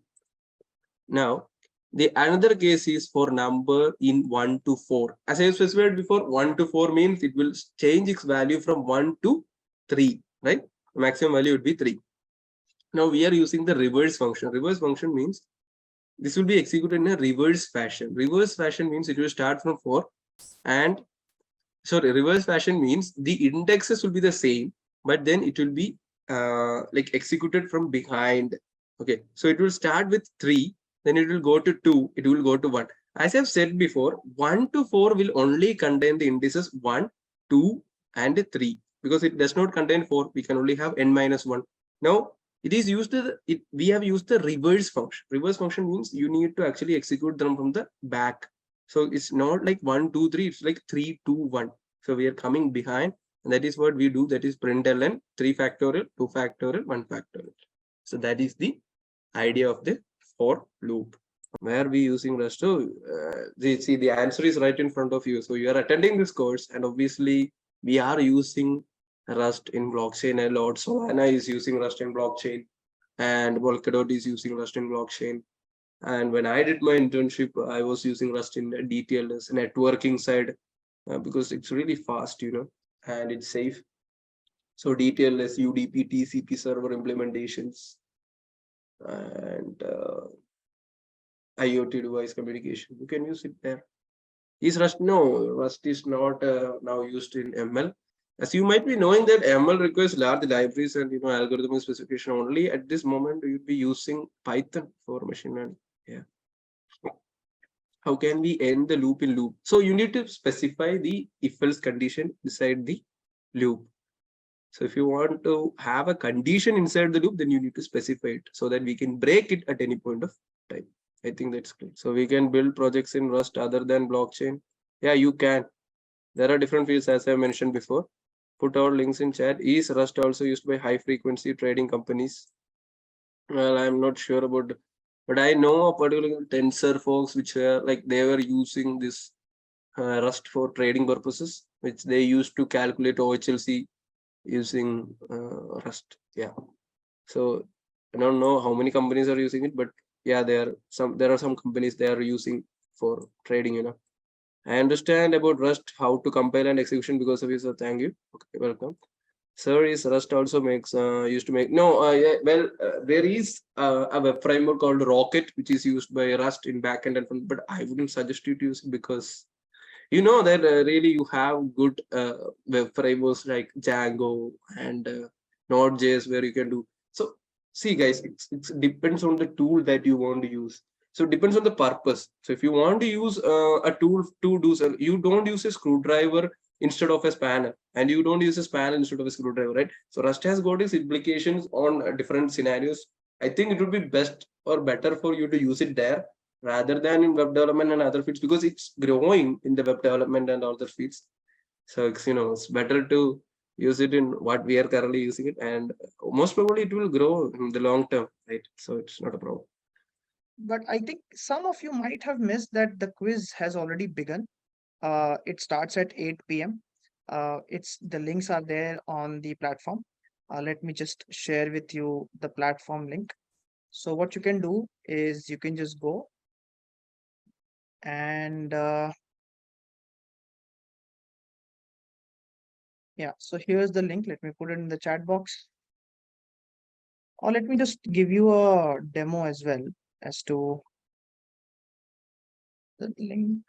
S4: Now, the another case is for number in 1 to 4. As I specified before, 1 to 4 means it will change its value from 1 to 3, right? The maximum value would be 3. Now we are using the reverse function. Reverse function means this will be executed in a reverse fashion. Reverse fashion means it will start from 4 and reverse fashion means the indexes will be the same, but then it will be like executed from behind. Okay, so it will start with 3, then it will go to 2, it will go to 1. As I've said before, 1 to 4 will only contain the indices 1, 2, and 3 because it does not contain 4. We can only have n minus 1. Now, it is used to we have used the reverse function. Reverse function means you need to actually execute them from the back. So it's not like 1, 2, 3, it's like 3, 2, 1. So we are coming behind, and that is what we do. That is println 3 factorial, 2 factorial, 1 factorial. So that is the idea of the for loop. Where we using Rust? See, the answer is right in front of you. So you are attending this course, and obviously we are using Rust in blockchain a lot. Solana is using Rust in blockchain, and Polkadot is using Rust in blockchain. And when I did my internship, I was using Rust in DTLS networking side because it's really fast, and it's safe. So DTLS, UDP, TCP server implementations, and IoT device communication. You can use it there. Is Rust? No, Rust is not now used in ML. As you might be knowing that ML requires large libraries and algorithm specification only. At this moment, you'd be using Python for machine learning. Yeah. How can we end the loop in loop? So you need to specify the if-else condition inside the loop. So if you want to have a condition inside the loop, then you need to specify it so that we can break it at any point of time. I think that's clear. So we can build projects in Rust other than blockchain. Yeah, you can. There are different fields as I mentioned before. Put our links in chat. Is Rust also used by high frequency trading companies? Well, I'm not sure about, but I know a particular Tensor folks which were like they were using this Rust for trading purposes, which they used to calculate OHLC using Rust. Yeah. So I don't know how many companies are using it, but yeah, there are some companies they are using for trading. I understand about Rust, how to compile and execution because of you. So thank you. Okay, welcome. Sir, is Rust also makes used to make yeah, well there is a web framework called Rocket which is used by Rust in backend and front, but I wouldn't suggest you to use it because that really you have good web frameworks like Django and Node.js where you can do. So see guys, it depends on the tool that you want to use. So it depends on the purpose. So if you want to use a tool to do so, you don't use a screwdriver instead of a spanner, and you don't use a spanner instead of a screwdriver, right? So Rust has got its implications on different scenarios. I think it would be best or better for you to use it there rather than in web development and other fields because it's growing in the web development and other fields. So it's better to use it in what we are currently using it, and most probably it will grow in the long term, right? So it's not a problem.
S2: But I think some of you might have missed that the quiz has already begun. It starts at 8 p.m. The links are there on the platform. Let me just share with you the platform link. So what you can do is you can just go and yeah, so here's the link. Let me put it in the chat box. Or let me just give you a demo as well as to the link.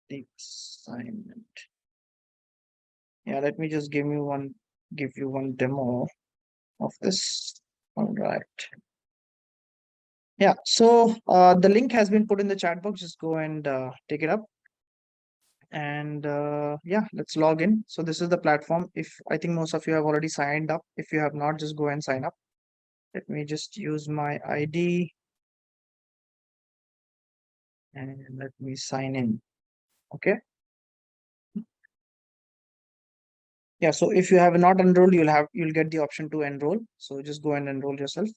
S2: The assignment. Yeah, let me just give you one demo of this. All right. Yeah, so the link has been put in the chat box. Just go and take it up. And yeah, let's log in. So this is the platform. If I think most of you have already signed up. If you have not, just go and sign up. Let me just use my ID and let me sign in. Okay. Yeah, so if you have not enrolled, you'll get the option to enroll. So just go and enroll yourself.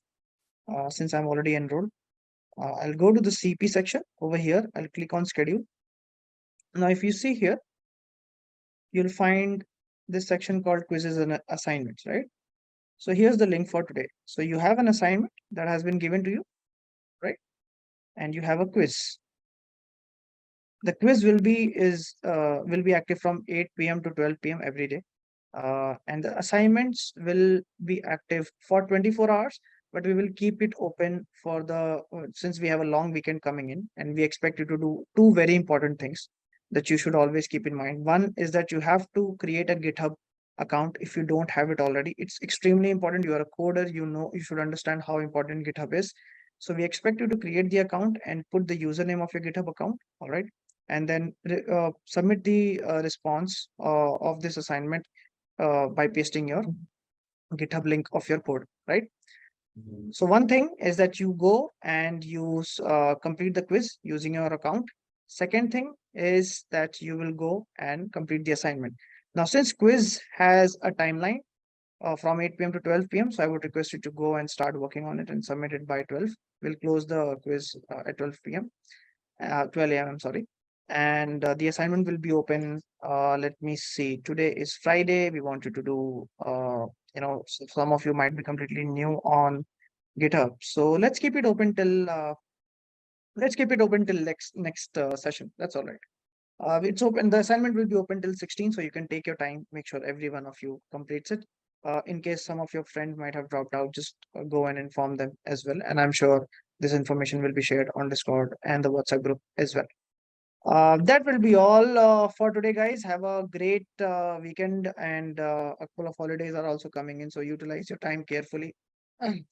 S2: Since I'm already enrolled, I'll go to the CP section over here. I'll click on schedule. Now, if you see here, you'll find this section called quizzes and assignments, right? So here's the link for today. So you have an assignment that has been given to you, right? And you have a quiz. The quiz will be active from 8 p.m. to 12 p.m. every day. And the assignments will be active for 24 hours, but we will keep it open for since we have a long weekend coming in, and we expect you to do two very important things that you should always keep in mind. One is that you have to create a GitHub account if you don't have it already. It's extremely important. You are a coder, you should understand how important GitHub is. So we expect you to create the account and put the username of your GitHub account, all right? And then submit the response of this assignment by pasting your GitHub link of your code, right? So one thing is that you go and you complete the quiz using your account. Second thing is that you will go and complete the assignment. Now, since quiz has a timeline from 8 p.m. to 12 p.m., so I would request you to go and start working on it and submit it by 12. We'll close the quiz at 12 p.m. 12 a.m. I'm sorry. And the assignment will be open. Let me see. Today is Friday. We want you to do, some of you might be completely new on GitHub. So let's keep it open till next session. That's all right. It's open. The assignment will be open till 16, so you can take your time. Make sure every one of you completes it. In case some of your friends might have dropped out, just go and inform them as well. And I'm sure this information will be shared on Discord and the WhatsApp group as well. That will be all for today, guys. Have a great weekend, and a couple of holidays are also coming in, so utilize your time carefully. There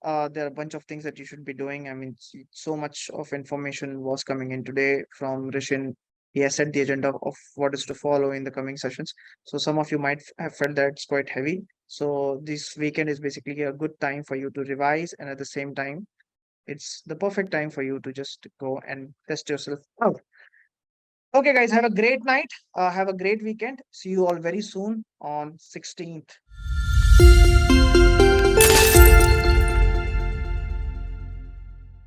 S2: are a bunch of things that you should be doing. I mean, so much of information was coming in today from Rishin. He has set the agenda of what is to follow in the coming sessions. So some of you might have felt that it's quite heavy. So this weekend is basically a good time for you to revise, and at the same time, it's the perfect time for you to just go and test yourself out. Okay, guys, have a great night. Have a great weekend. See you all very soon on 16th.